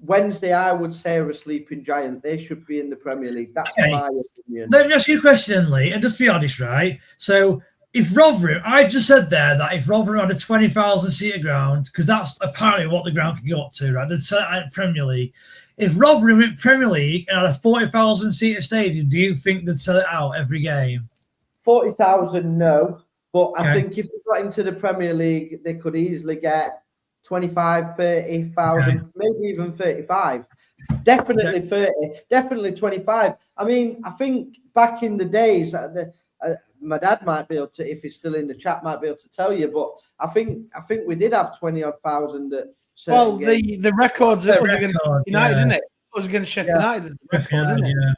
Wednesday, I would say, are a sleeping giant. They should be in the Premier League. That's my opinion. Let me ask you a question, Lee, and just be honest, right? So, if Rotherham, I just said there that if Rotherham had a 20,000 seater ground, because that's apparently what the ground can go up to, right? That's Premier League. If Rotherham went Premier League and had a 40,000 seater stadium, do you think they'd sell it out every game? 40,000, no. But I think if they got into the Premier League, they could easily get 25, 30,000, maybe even 35. Definitely 30, definitely 25. I mean, I think back in the days, my dad might be able to, if he's still in the chat, might be able to tell you, but I think we did have 20,000 odd. Well, the records it was against United, didn't it? It was against Sheffield United. The record, didn't it?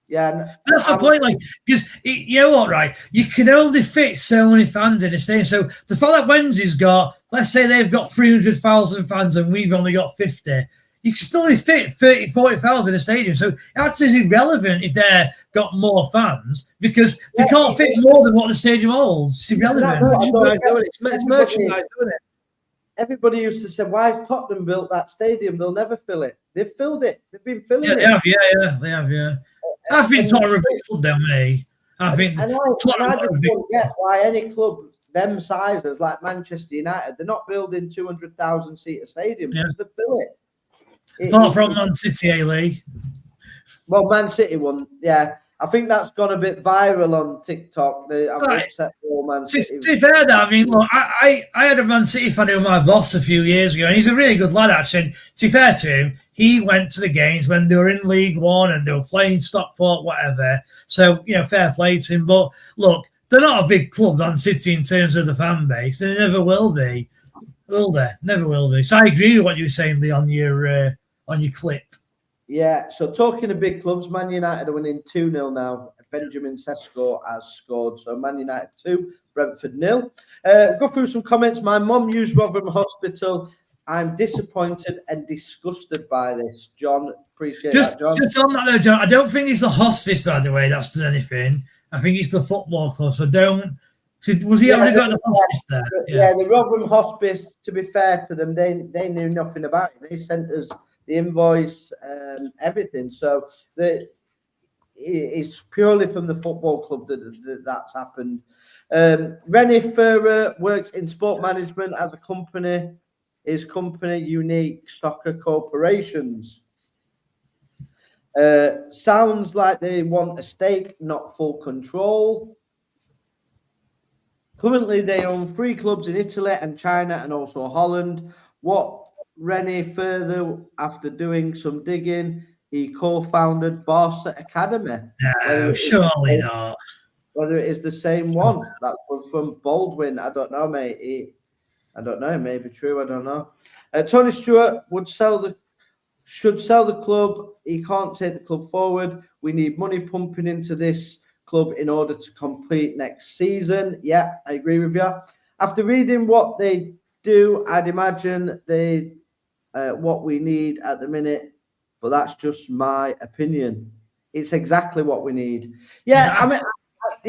Yeah, that's the point. Like, because you know what, right? You can only fit so many fans in a stadium. So the fact that Wednesday's got, let's say they've got 300,000 fans and we've only got 50, you can still only fit 30, 40,000 in a stadium. So that's irrelevant if they've got more fans because they can't fit more than what the stadium holds. It's irrelevant. It's merchandise, isn't it? Everybody used to say, why has Tottenham built that stadium? They'll never fill it. They've filled it. They've been filling it. They have. I think Tottenham are a big club than me. I think I just don't get why any club them sizes like Manchester United, they're not building 200,000 seater stadiums because they fill it. Far from Man City, Lee. Well, Man City one, yeah. I think that's gone a bit viral on TikTok. I'm upset for Man City. To be fair, though, I mean, look, I had a Man City fan who was my boss a few years ago, and he's a really good lad, actually. And to be fair to him, he went to the games when they were in League One and they were playing Stockport, whatever. So, fair play to him. But look, they're not a big club, Man City, in terms of the fan base. They never will be, will they? Never will be. So I agree with what you were saying, Lee, on your clip. Yeah, so talking of big clubs, Man United are winning 2-0 now. Benjamin Sesko has scored. So Man United 2, Brentford 0. Go through some comments. My mum used Rotherham Hospital. I'm disappointed and disgusted by this. John, appreciate that, John. Just on that though, John, I don't think it's the hospice, by the way, that's done anything. I think it's the football club. So don't... Was he already got the hospice there? Yeah, the Rotherham Hospice, to be fair to them, they knew nothing about it. They sent us the invoice and everything. So it's purely from the football club that's happened. René Furrer works in sport management as a company. His company, Unique Soccer Corporations. Sounds like they want a stake, not full control. Currently, they own 3 clubs in Italy and China and also Holland. What René Further, after doing some digging, he co-founded Bosch Academy. No, surely not. Whether it is the same one. That was from Baldwin. I don't know, mate. I don't know. It may be true. I don't know. Tony Stewart should sell the club. He can't take the club forward. We need money pumping into this club in order to complete next season. Yeah, I agree with you. After reading what they do, I'd imagine what we need at the minute, but that's just my opinion. It's exactly what we need. Yeah, I mean,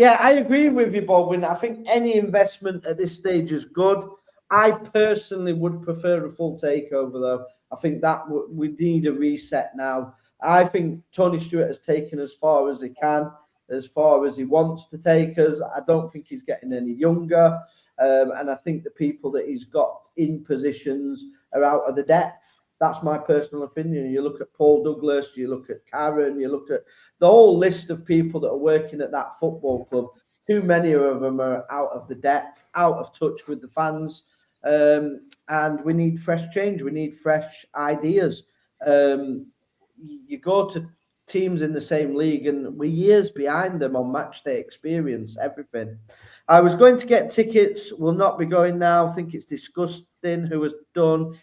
I agree with you, Baldwin. I think any investment at this stage is good. I personally would prefer a full takeover, though. I think that we need a reset now. I think Tony Stewart has taken as far as he can, as far as he wants to take us. I don't think he's getting any younger. And I think the people that he's got in positions are out of the depth. That's my personal opinion. You look at Paul Douglas, you look at Karen, you look at the whole list of people that are working at that football club. Too many of them are out of the depth, out of touch with the fans. And we need fresh change. We need fresh ideas. You go to teams in the same league and we're years behind them on match day experience, everything. I was going to get tickets, will not be going now. I think it's disgusting who has done.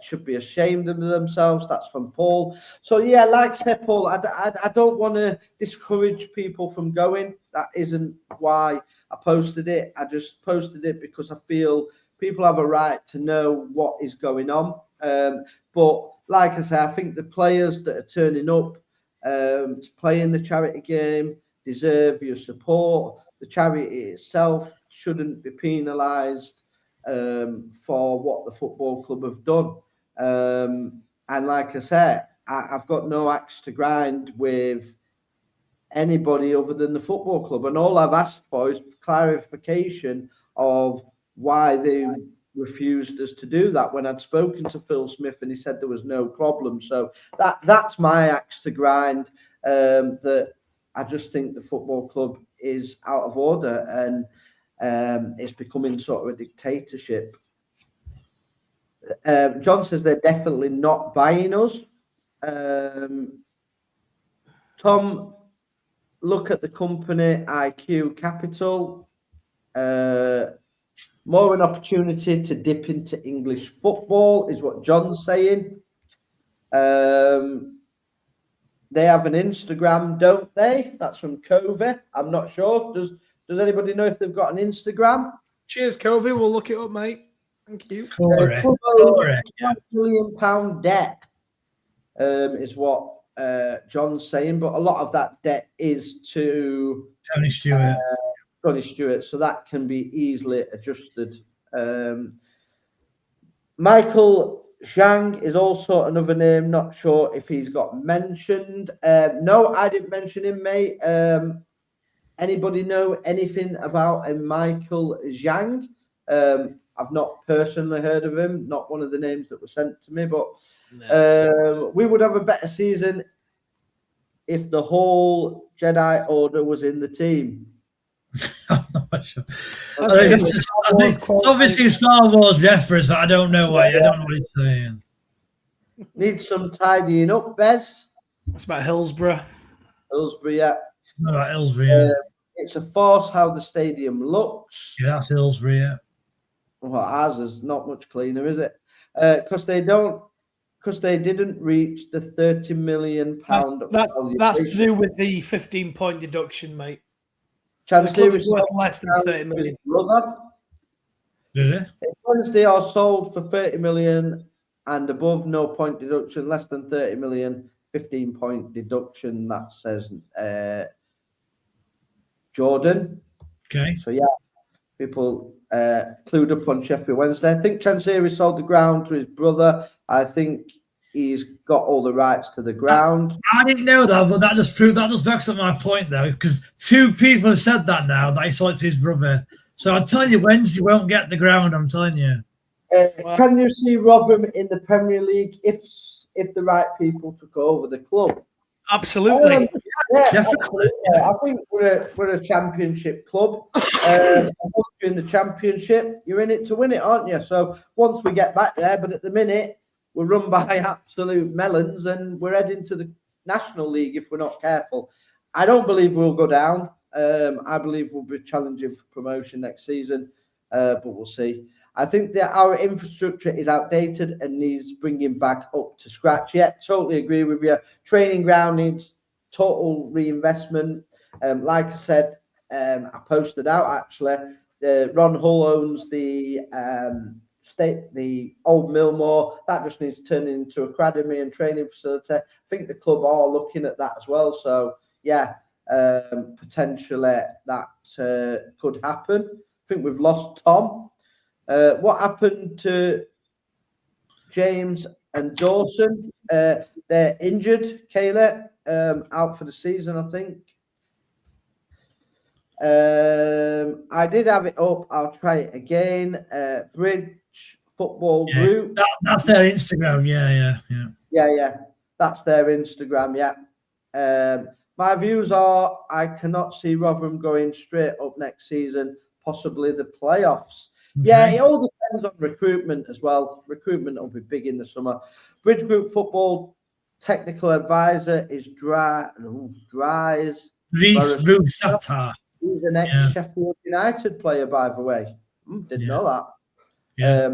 Should be ashamed of themselves. That's from Paul. So, yeah, like I said, Paul, I don't want to discourage people from going. That isn't why I posted it. I just posted it because I feel people have a right to know what is going on. But like I say, I think the players that are turning up to play in the charity game deserve your support. The charity itself shouldn't be penalised for what the football club have done. And like I said, I've got no axe to grind with anybody other than the football club. And all I've asked for is clarification of why they refused us to do that when I'd spoken to Phil Smith and he said there was no problem. So that's my axe to grind, that I just think the football club is out of order and it's becoming sort of a dictatorship. John says they're definitely not buying us. Tom, look at the company IQ Capital. More an opportunity to dip into English football is what John's saying. They have an Instagram, don't they? That's from Covey. I'm not sure. Does anybody know if they've got an Instagram? Cheers, Covey. We'll look it up, mate. Thank you. Correct. £1 million debt is what John's saying, but a lot of that debt is to Tony Stewart. So that can be easily adjusted. Michael Zhang is also another name. Not sure if he's got mentioned. No, I didn't mention him, mate. Anybody know anything about a Michael Zhang? I've not personally heard of him. Not one of the names that were sent to me, but we would have a better season if the whole Jedi Order was in the team. I'm not sure. I think it's obviously a Star Wars reference, but I don't know why. I don't know what he's saying. Need some tidying up, Bez. It's about Hillsborough. Hillsborough, yeah. Not about Hillsborough, yeah. It's a force how the stadium looks. Yeah, that's Hillsborough, yeah. Well, ours is not much cleaner, is it? Because they didn't reach the £30 million. That's to do with the 15-point deduction, mate. Chancery so worth less than 30 million. Brother. Did it? Once they are sold for 30 million and above, no point deduction. Less than 30 million, 15-point deduction. That says Jordan. Okay. So yeah, people clued up on Sheffield Wednesday. I think Chancery sold the ground to his brother. I think he's got all the rights to the ground. I didn't know that, but that just backs up my point, though, because two people have said that now, that he sold it to his brother. So I'm telling you, Wednesday won't get the ground, I'm telling you. Can you see Rotherham in the Premier League if the right people took over the club? Absolutely. Yeah, definitely. I think we're a championship club. Once you're in the championship, you're in it to win it, aren't you? So once we get back there, but at the minute, we're run by absolute melons and we're heading to the National League if we're not careful. I don't believe we'll go down. I believe we'll be challenging for promotion next season, but we'll see. I think that our infrastructure is outdated and needs bringing back up to scratch. Yeah, totally agree with you. Training ground needs total reinvestment. Like I said, I posted out actually. Ron Hull owns the old Millmore. That just needs to turn into academy and training facility. I think the club are looking at that as well. So yeah, potentially that could happen. I think we've lost Tom. What happened to James and Dawson? They're injured, Kayla, out for the season, I think. I did have it up. I'll try it again. Bridge Football Group. That's their Instagram. Yeah. That's their Instagram. Yeah. My views are I cannot see Rotherham going straight up next season, possibly the playoffs. Okay. Yeah, it all depends on recruitment as well. Recruitment will be big in the summer. Bridge Group Football technical advisor is Dries. Reece Rusata. He's an ex-Sheffield United player, by the way. Didn't know that. Yeah.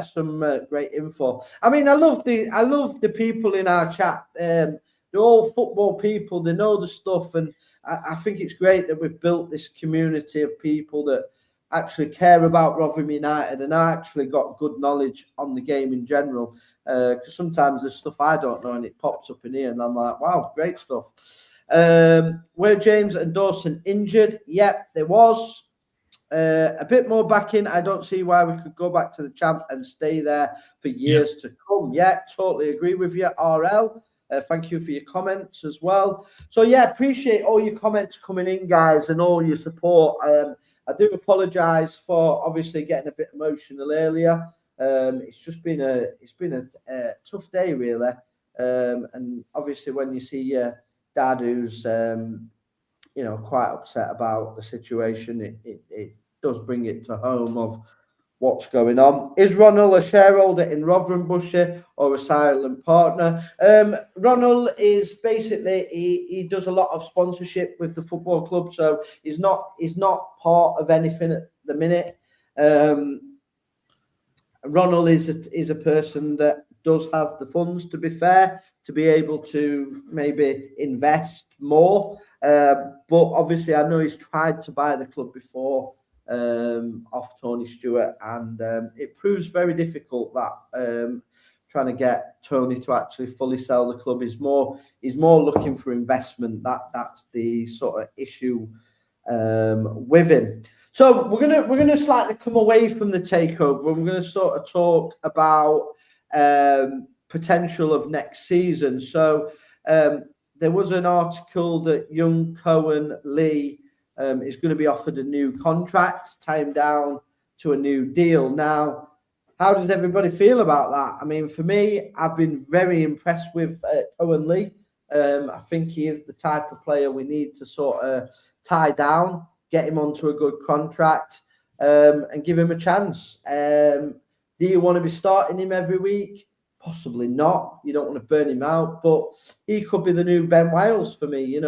Some great info. I mean, I love the people in our chat. They're all football people. They know the stuff, and I think it's great that we've built this community of people that actually care about Rotherham United and actually got good knowledge on the game in general. Because sometimes there's stuff I don't know and it pops up in here, and I'm like, wow, great stuff. Were James and Dawson injured? Yep, there was. A bit more backing. I don't see why we could go back to the champ and stay there for years to come. Yeah, totally agree with you, RL. Thank you for your comments as well. So, yeah, appreciate all your comments coming in, guys, and all your support. I do apologise for obviously getting a bit emotional earlier. It's just been a tough day, really. And obviously, when you see your dad who's quite upset about the situation, it does bring it to home of what's going on. Is Ronald a shareholder in Rotherham, Bushy, or a silent partner? Ronald is basically he does a lot of sponsorship with the football club, so he's not part of anything at the minute. Ronald is a person that does have the funds, to be fair, to be able to maybe invest more. But obviously, I know he's tried to buy the club before off Tony Stewart, and it proves very difficult that trying to get Tony to actually fully sell the club. He's more looking for investment. That's the sort of issue with him. So we're gonna slightly come away from the takeover. We're going to sort of talk about potential of next season. So there was an article that young Cohen Lee is going to be offered a new contract, time down to a new deal. Now, how does everybody feel about that? I mean, for me, I've been very impressed with Cohen Lee. I think he is the type of player we need to sort of tie down, get him onto a good contract, and give him a chance. Do you want to be starting him every week? Possibly not. You don't want to burn him out, but he could be the new Ben Wiles for me.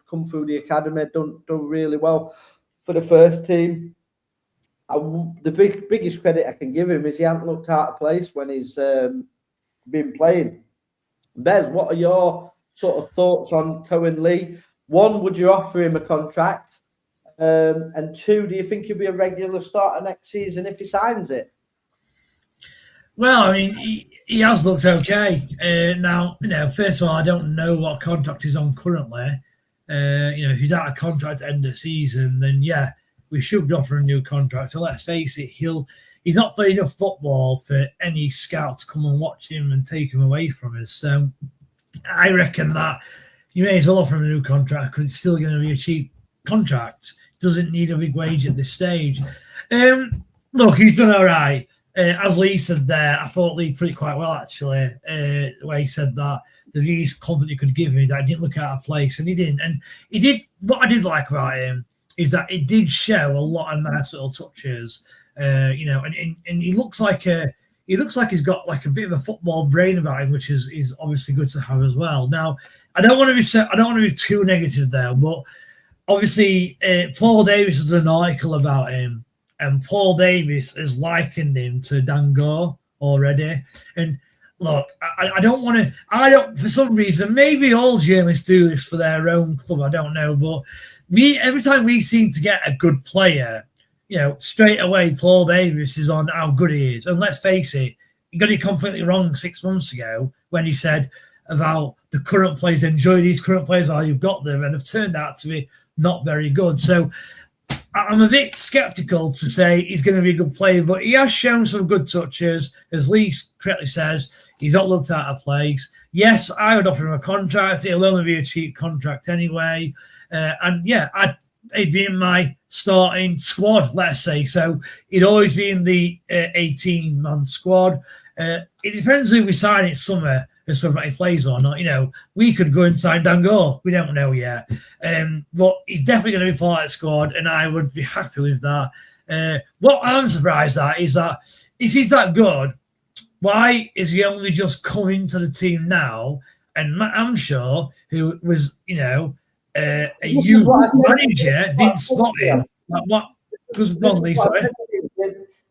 Come through the academy, done really well for the first team. The biggest credit I can give him is he hasn't looked out of place when he's been playing. Bez, what are your sort of thoughts on Cohen Lee? One, would you offer him a contract? And two, do you think he'll be a regular starter next season if he signs it? Well, I mean, he has looked okay. Now, first of all, I don't know what contract he's on currently. If he's out of contract at the end of the season, then yeah, we should be offering a new contract. So let's face it, he's not playing enough football for any scout to come and watch him and take him away from us. So I reckon that you may as well offer him a new contract because it's still going to be a cheap contract. Doesn't need a big wage at this stage. Look, he's done all right. As Lee said there, I thought Lee put it quite well, actually, the way he said that the least confident you could give him is that he didn't look out of place, and he didn't. And he did. What I did like about him is that it did show a lot of nice little touches, and he looks like he's got like a bit of a football brain about him, which is obviously good to have as well. Now, I don't want to be too negative there, but obviously, Paul Davis has done an article about him. And Paul Davis has likened him to Dangor already. And look, I don't, for some reason, maybe all journalists do this for their own club, I don't know. But every time we seem to get a good player, straight away, Paul Davis is on how good he is. And let's face it, he got it completely wrong 6 months ago when he said about the current players, enjoy these current players while you've got them. And they've turned out to be not very good. So I'm a bit sceptical to say he's going to be a good player, but he has shown some good touches. As Lee correctly says, he's not looked out of place. Yes, I would offer him a contract. It'll only be a cheap contract anyway. And yeah, he'd be in my starting squad, let's say. So he'd always be in the 18-man squad. It depends who we sign in summer as whether he plays or not. We could go and sign Dangor. We don't know yet. But he's definitely going to be part of the squad, and I would be happy with that. What I'm surprised at is that if he's that good, why is he only just coming to the team now? And Matt Amshaw, who was, a youth manager, didn't spot him. What? Because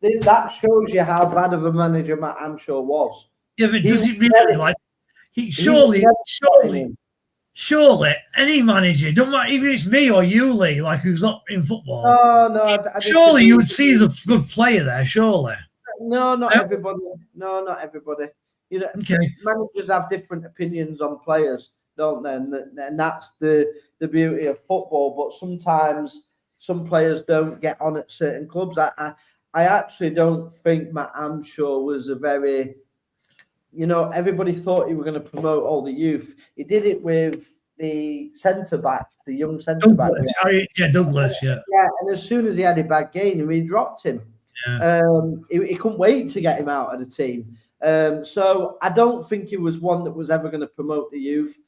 that shows you how bad of a manager Matt Amshaw was. Yeah, but does he really like? Surely, any manager, don't matter, even if it's me or you, Lee, like who's not in football. No. Surely you would see as a good player there. Surely. No, not everybody. No, not everybody. Okay. Managers have different opinions on players. don't they? And that's the beauty of football. But sometimes some players don't get on at certain clubs. I actually don't think Matt Amshaw was a very, everybody thought he was going to promote all the youth. He did it with the centre back, the young centre back. Douglas, yeah. Yeah, and as soon as he had a bad game, we dropped him. Yeah. He couldn't wait to get him out of the team. So I don't think he was one that was ever going to promote the youth,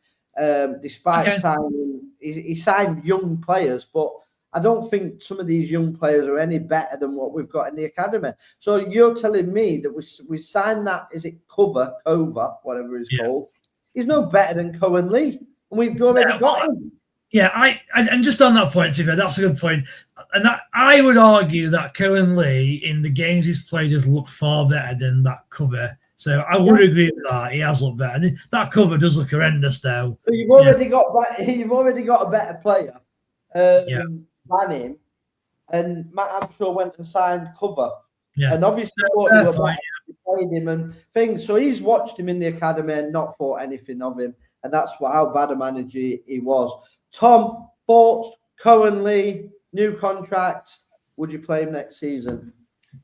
despite signing. He signed young players, but I don't think some of these young players are any better than what we've got in the academy. So you're telling me that we signed that, is it Cover, whatever he's called? He's no better than Cohen Lee. And we've already got him. Yeah, and just on that point, that's a good point. And I would argue that Cohen Lee, in the games he's played, has looked far better than that Cover. So I would agree with that. He has looked better. And that Cover does look horrendous, though. So you've already got a better player than him, and Matt Amshaw went and signed Cover. Yeah. And obviously he played him and things. So he's watched him in the academy and not thought anything of him. And that's how bad a manager he was. Tom, thoughts, Cohen Lee, new contract. Would you play him next season?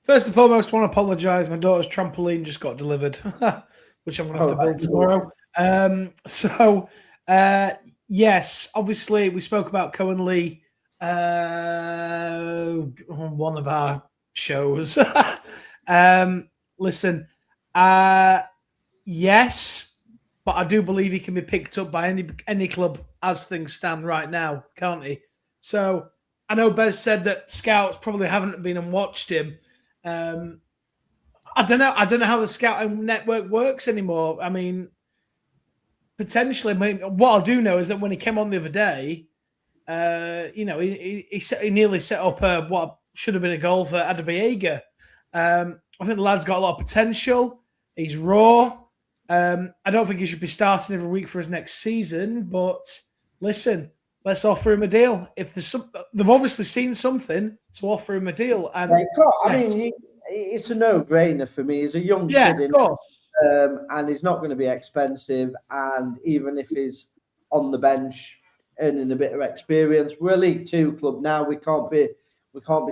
First and foremost, I want to apologise. My daughter's trampoline just got delivered, which I'm going to have to build tomorrow. Yes, obviously we spoke about Cohen Lee on one of our shows. Listen, yes, but I do believe he can be picked up by any club as things stand right now, can't he? So I know Bez said that scouts probably haven't been and watched him. I don't know how the scouting network works anymore. I mean, potentially, what I do know is that when he came on the other day, he nearly set up what should have been a goal for Adebayoga. I think the lad's got a lot of potential. He's raw. I don't think he should be starting every week for his next season, but listen, let's offer him a deal. If they've obviously seen something to offer him a deal. And it's a no-brainer for me. He's a young kid, and he's not going to be expensive. And even if he's on the bench earning a bit of experience, we're a League Two club now. We can't be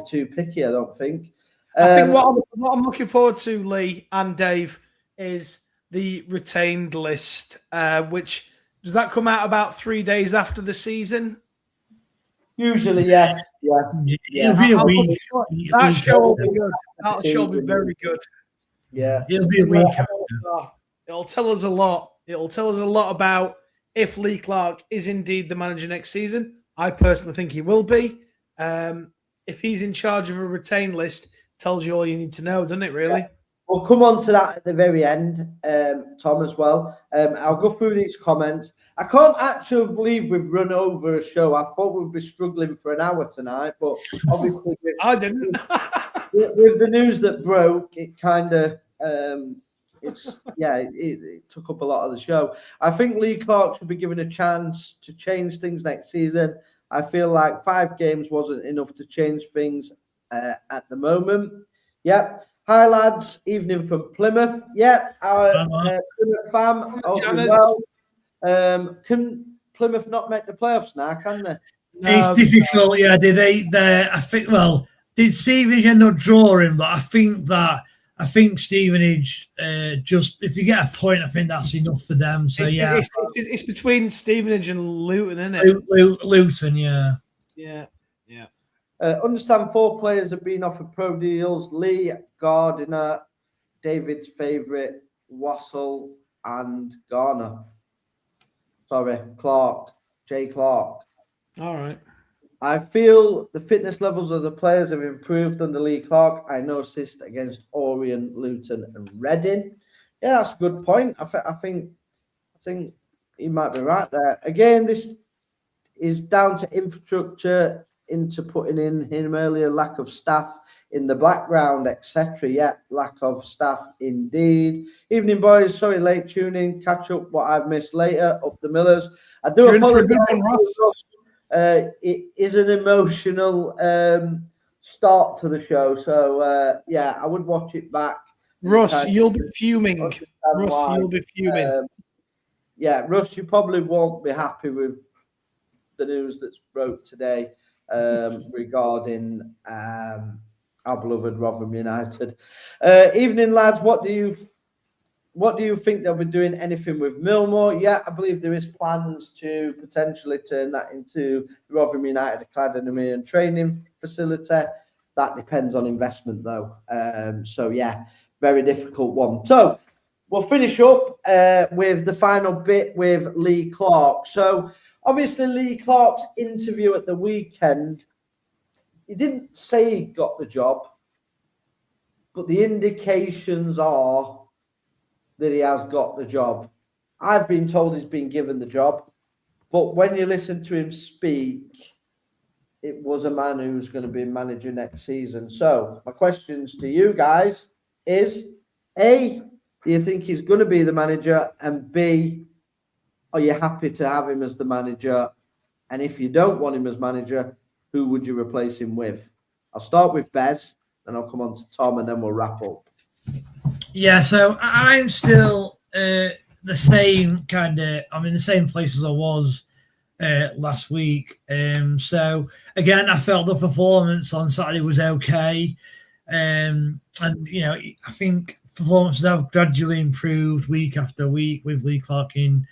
too picky, I don't think. I think what I'm looking forward to, Lee and Dave, is the retained list, which does that come out about 3 days after the season? Usually, yeah. It'll be a week. That show will be good. That show will be very good. Yeah, it'll be a week. It'll tell us a lot. It'll tell us a lot about if Lee Clark is indeed the manager next season. I personally think he will be. If he's in charge of a retained list, tells you all you need to know, doesn't it, really? Yeah. We'll come on to that at the very end, Tom, as well. I'll go through these comments. I can't actually believe we've run over a show. I thought we'd be struggling for an hour tonight, but obviously I didn't. with the news that broke, it kind of it took up a lot of the show. I think Lee Clark should be given a chance to change things next season. I feel like 5 games wasn't enough to change things at the moment. Yep. Hi, lads. Evening from Plymouth. Yeah, our Plymouth fam. Well. Can Plymouth not make the playoffs now, can they? No, it's difficult, yeah. I think, well, did Stevenage end up drawing? But I think Stevenage just, if they get a point, I think that's enough for them. So, it's between Stevenage and Luton, isn't it? Luton, yeah. Yeah. Understand 4 players have been offered pro deals. Lee, Gardiner, David's favourite, Wassell and Garner. Sorry, Clark. Jay Clark. All right. I feel the fitness levels of the players have improved under Lee Clark. I noticed against Orient, Luton and Reading. Yeah, that's a good point. I think he might be right there. Again, this is down to infrastructure, into putting in him earlier, lack of staff in the background, etc. Yeah, lack of staff indeed. Evening, boys. Sorry, late tuning. Catch up what I've missed later. Up the Millers. I do apologize. It is an emotional start to the show, so I would watch it back. Russ, you'll be fuming. You'll be fuming. yeah, Russ, you probably won't be happy with the news that's broke today regarding our beloved Rotherham United. Evening, lads. What do you think they'll be doing anything with Millmore? Yeah, I believe there is plans to potentially turn that into the Rotherham United Academy and training facility. That depends on investment, though. So, yeah, very difficult one. So, we'll finish up with the final bit with Lee Clark. So, obviously, Lee Clark's interview at the weekend, he didn't say he got the job, but the indications are that he has got the job. I've been told he's been given the job, but when you listen to him speak, it was a man who's going to be manager next season. So my questions to you guys is, A, do you think he's going to be the manager? And B, are you happy to have him as the manager? And if you don't want him as manager, who would you replace him with? I'll start with Bez, then I'll come on to Tom, and then we'll wrap up. Yeah, so I'm still the same kind of. I'm in the same place as I was last week. So again, I felt the performance on Saturday was okay, and you know, I think performances have gradually improved week after week with Lee Clark in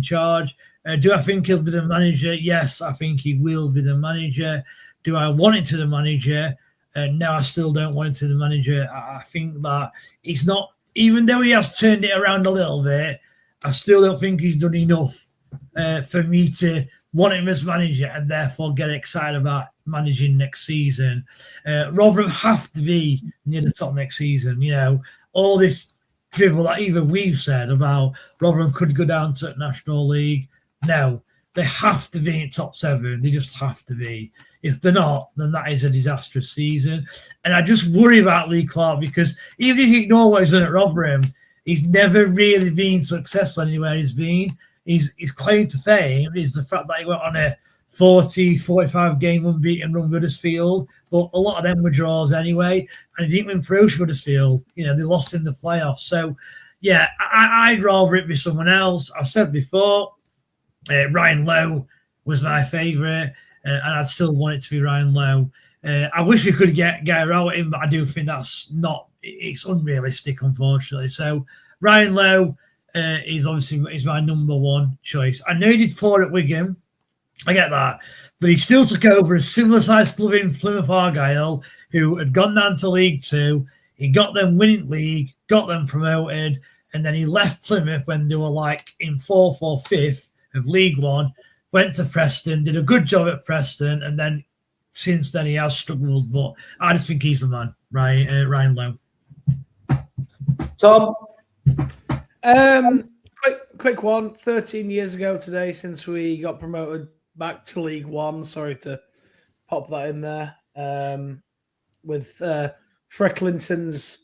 charge. Do I think he'll be the manager? Yes, I think he will be the manager. Do I want him to the manager? No, I still don't want him to the manager. I think that it's not, even though he has turned it around a little bit, I still don't think he's done enough for me to want him as manager and therefore get excited about managing next season. Rotherham have to be near the top next season. You know, all this dribble that even we've said about Rotherham could go down to National League. No, they have to be in top 7. They just have to be. If they're not, then that is a disastrous season. And I just worry about Lee Clark because even if you ignore what he's done at Rotherham, he's never really been successful anywhere he's been. His claim to fame is the fact that he went on a 45 game unbeaten run with Huddersfield, but a lot of them were draws anyway, and he didn't win for Huddersfield. You know, they lost in the playoffs. So, yeah, I'd rather it be someone else. I've said before, Ryan Lowe was my favourite, and I'd still want it to be Ryan Lowe. I wish we could get Guy out him, but I do think it's unrealistic, unfortunately. So Ryan Lowe is my number one choice. I know he did 4 at Wigan. I get that. But he still took over a similar-sized club in Plymouth Argyle, who had gone down to League 2. He got them winning league, got them promoted, and then he left Plymouth when they were like in 4th or 5th of League 1, went to Preston, did a good job at Preston, and then since then he has struggled. But I just think he's the man, Ryan Lowe. Tom? Quick one. 13 years ago today since we got promoted back to League 1. Sorry to pop that in there. With Frecklinton's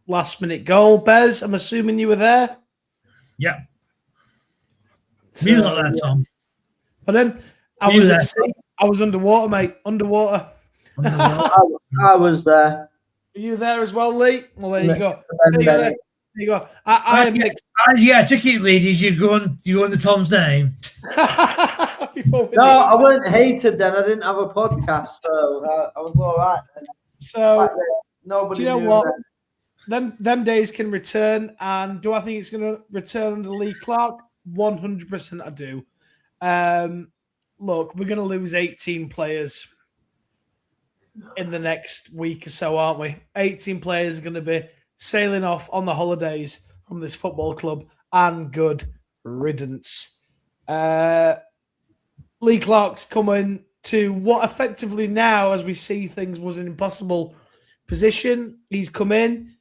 last-minute goal. Bez, I'm assuming you were there? Yeah. So, you were not there, Tom. But then I was at sea. I was underwater, mate. Underwater. I was there. Are you there as well, Lee? Well, there you go. There you go. I am mixed. Yeah, ticket Lee. Did you go under Tom's name? No, I weren't hated then. I didn't have a podcast, so I was all right. So nobody. Do you know what? Them days can return, and do I think it's going to return under Lee Clark? 100% I do. Look, we're going to lose 18 players in the next week or so, aren't we? 18 players are going to be sailing off on the holidays from this football club, and good riddance. Lee Clark's coming to what effectively now, as we see things, was an impossible position. He's come in.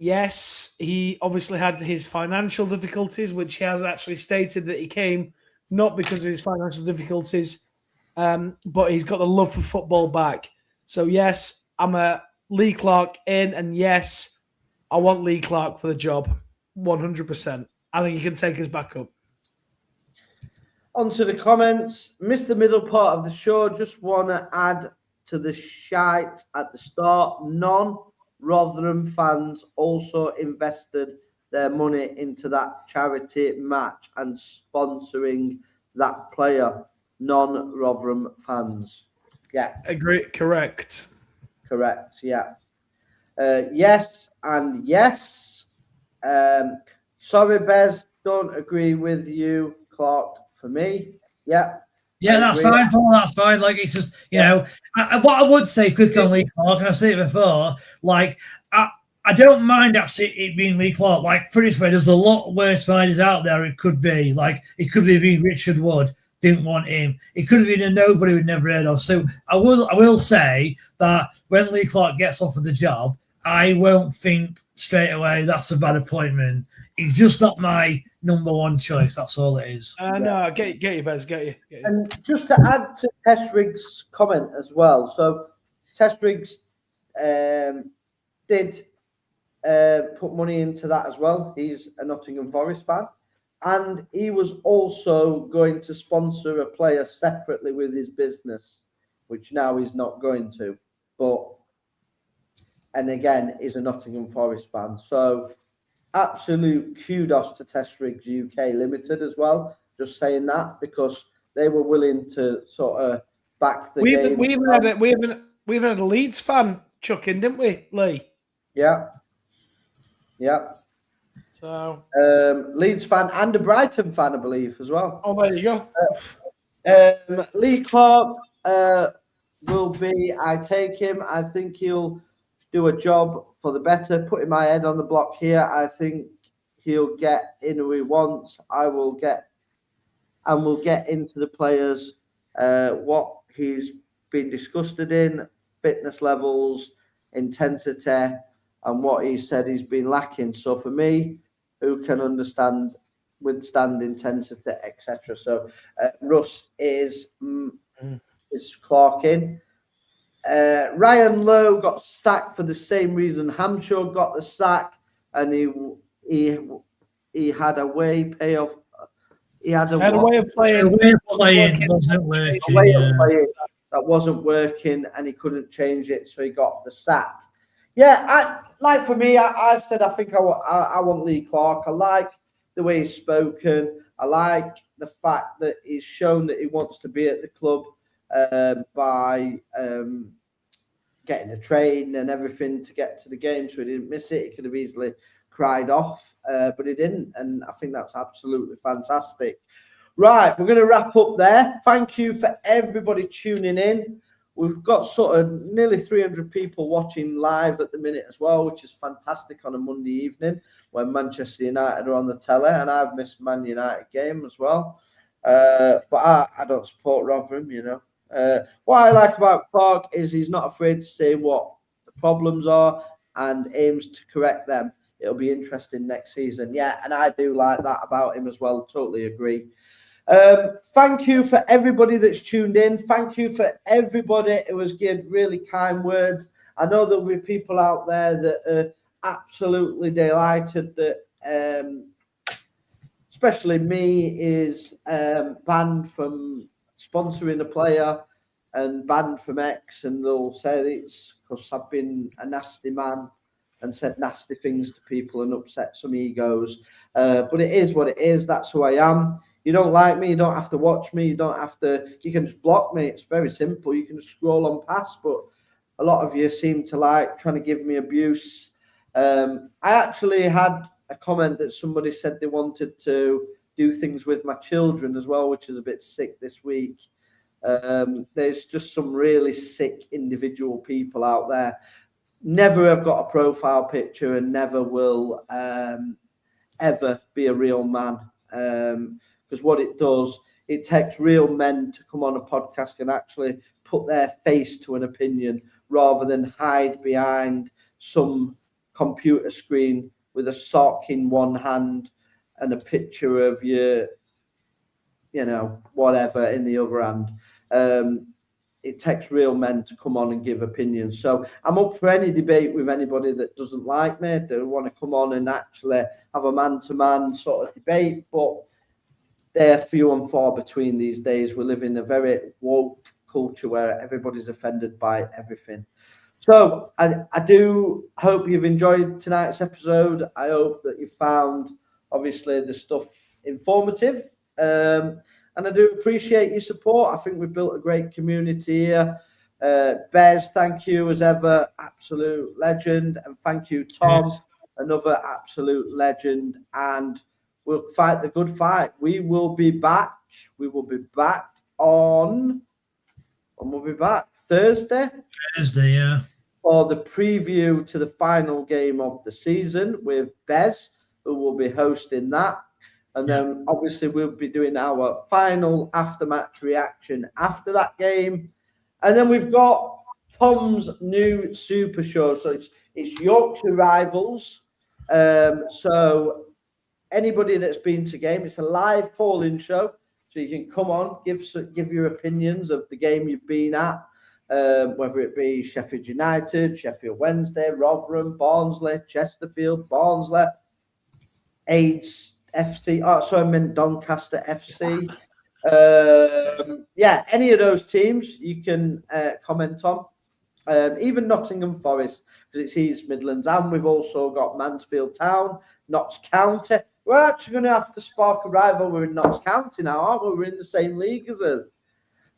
Yes, he obviously had his financial difficulties, which he has actually stated that he came not because of his financial difficulties, but he's got the love for football back. So, yes, I'm a Lee Clark in, and yes, I want Lee Clark for the job, 100%. I think he can take us back up. On to the comments. Missed the middle part of the show. Just want to add to the shite at the start. Non-Rotherham fans also invested their money into that charity match and sponsoring that player. Non-Rotherham fans. Yeah. Agree. Correct. Yeah. Yes and yes. Sorry, Bez. Don't agree with you, Clark. For me, yeah. Yeah, that's fine, Paul. That's fine. Like, it's just, you know, what I would say quick on Lee Clark, and I've said it before, like, I don't mind actually it being Lee Clark. Like, for this way, there's a lot worse fighters out there. It could be like, it could have been Richard Wood, didn't want him. It could have been a nobody we'd never heard of. So I will say that when Lee Clark gets offered the job, I won't think straight away that's a bad appointment. He's just not my number one choice. That's all it is. No, get you, Bez. Get you. And just to add to Tess Riggs' comment as well. So Tess Riggs did put money into that as well. He's a Nottingham Forest fan. And he was also going to sponsor a player separately with his business, which now he's not going to. And again, he's a Nottingham Forest fan. So absolute kudos to Test Riggs UK Limited as well. Just saying that, because they were willing to sort of back the game. We even had a Leeds fan chuck in, didn't we, Lee? Yeah. So Leeds fan and a Brighton fan, I believe, as well. Oh, there you go. Lee Clark will be. I take him. I think he'll do a job for the better. Putting my head on the block here, I think he'll get in who he wants. We'll get into the players what he's been disgusted in, fitness levels, intensity, and what he said he's been lacking. So for me, who can withstand intensity, etc. So Russ is Clark in. Ryan Lowe got sacked for the same reason Hamshaw got the sack, and he had a way payoff. He had a way of playing. Wasn't working. That wasn't working, and he couldn't change it, so he got the sack. Yeah, for me, I've said I think I want Lee Clark. I like the way he's spoken. I like the fact that he's shown that he wants to be at the club by getting a train and everything to get to the game, so he didn't miss it. He could have easily cried off, but he didn't, and I think that's absolutely fantastic. Right, we're going to wrap up there. Thank you for everybody tuning in. We've got sort of nearly 300 people watching live at the minute as well, which is fantastic on a Monday evening when Manchester United are on the telly, and I've missed Man United game as well. But I don't support Rotherham, you know. What I like about Clark is he's not afraid to say what the problems are and aims to correct them. It'll be interesting next season. Yeah, and I do like that about him as well. Totally agree. Thank you for everybody that's tuned in. Thank you for everybody who has given really kind words. I know there'll be people out there that are absolutely delighted that, especially me, is banned from sponsoring a player and banned from X, and they'll say it's because I've been a nasty man and said nasty things to people and upset some egos. But it is what it is. That's who I am. You don't like me, you don't have to watch me, you can just block me. It's very simple. You can just scroll on past, but a lot of you seem to like trying to give me abuse. I actually had a comment that somebody said they wanted to do things with my children as well, which is a bit sick this week. There's just some really sick individual people out there. Never have got a profile picture and never will ever be a real man. Because what it does, it takes real men to come on a podcast and actually put their face to an opinion rather than hide behind some computer screen with a sock in one hand and a picture of your, whatever in the other hand. It takes real men to come on and give opinions. So I'm up for any debate with anybody that doesn't like me. They want to come on and actually have a man-to-man sort of debate, but they're few and far between these days. We live in a very woke culture where everybody's offended by everything. So I do hope you've enjoyed tonight's episode. I hope that you found, obviously, the stuff informative. And I do appreciate your support. I think we've built a great community here. Bez, thank you as ever, absolute legend. And thank you, Tom, another absolute legend. And we'll fight the good fight. We will be back. We will be back on... And we'll be back Thursday. Thursday, yeah. For the preview to the final game of the season with Bez, who will be hosting that. And then obviously we'll be doing our final after-match reaction after that game. And then we've got Tom's new super show. So it's Yorkshire Rivals. So anybody that's been to game, it's a live call-in show. So you can come on, give your opinions of the game you've been at, whether it be Sheffield United, Sheffield Wednesday, Rotherham, Barnsley, Chesterfield, Barnsley, Aids FC. Oh, sorry, I meant Doncaster FC. Any of those teams you can comment on. Even Nottingham Forest, because it's East Midlands, and we've also got Mansfield Town, Notts County. We're actually going to have to spark a rivalry in Notts County now, aren't we? We're in the same league as us.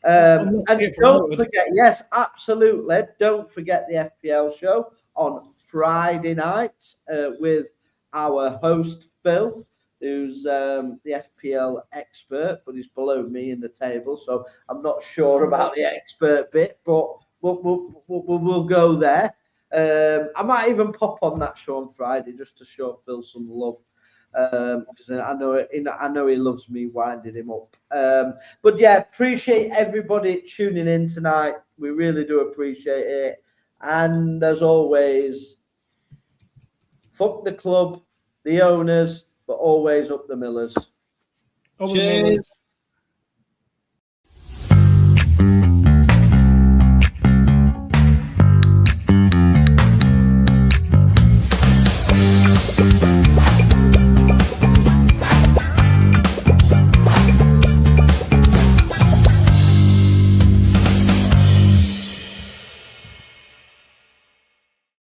And don't forget, yes, absolutely, don't forget the FPL show on Friday night with our host, Phil, who's the FPL expert, but he's below me in the table, so I'm not sure about the expert bit, but we'll go there. I might even pop on that show on Friday just to show Phil some love. Because I know he loves me winding him up. But yeah, appreciate everybody tuning in tonight. We really do appreciate it. And as always, fuck the club, the owners, but always up the Millers. Cheers.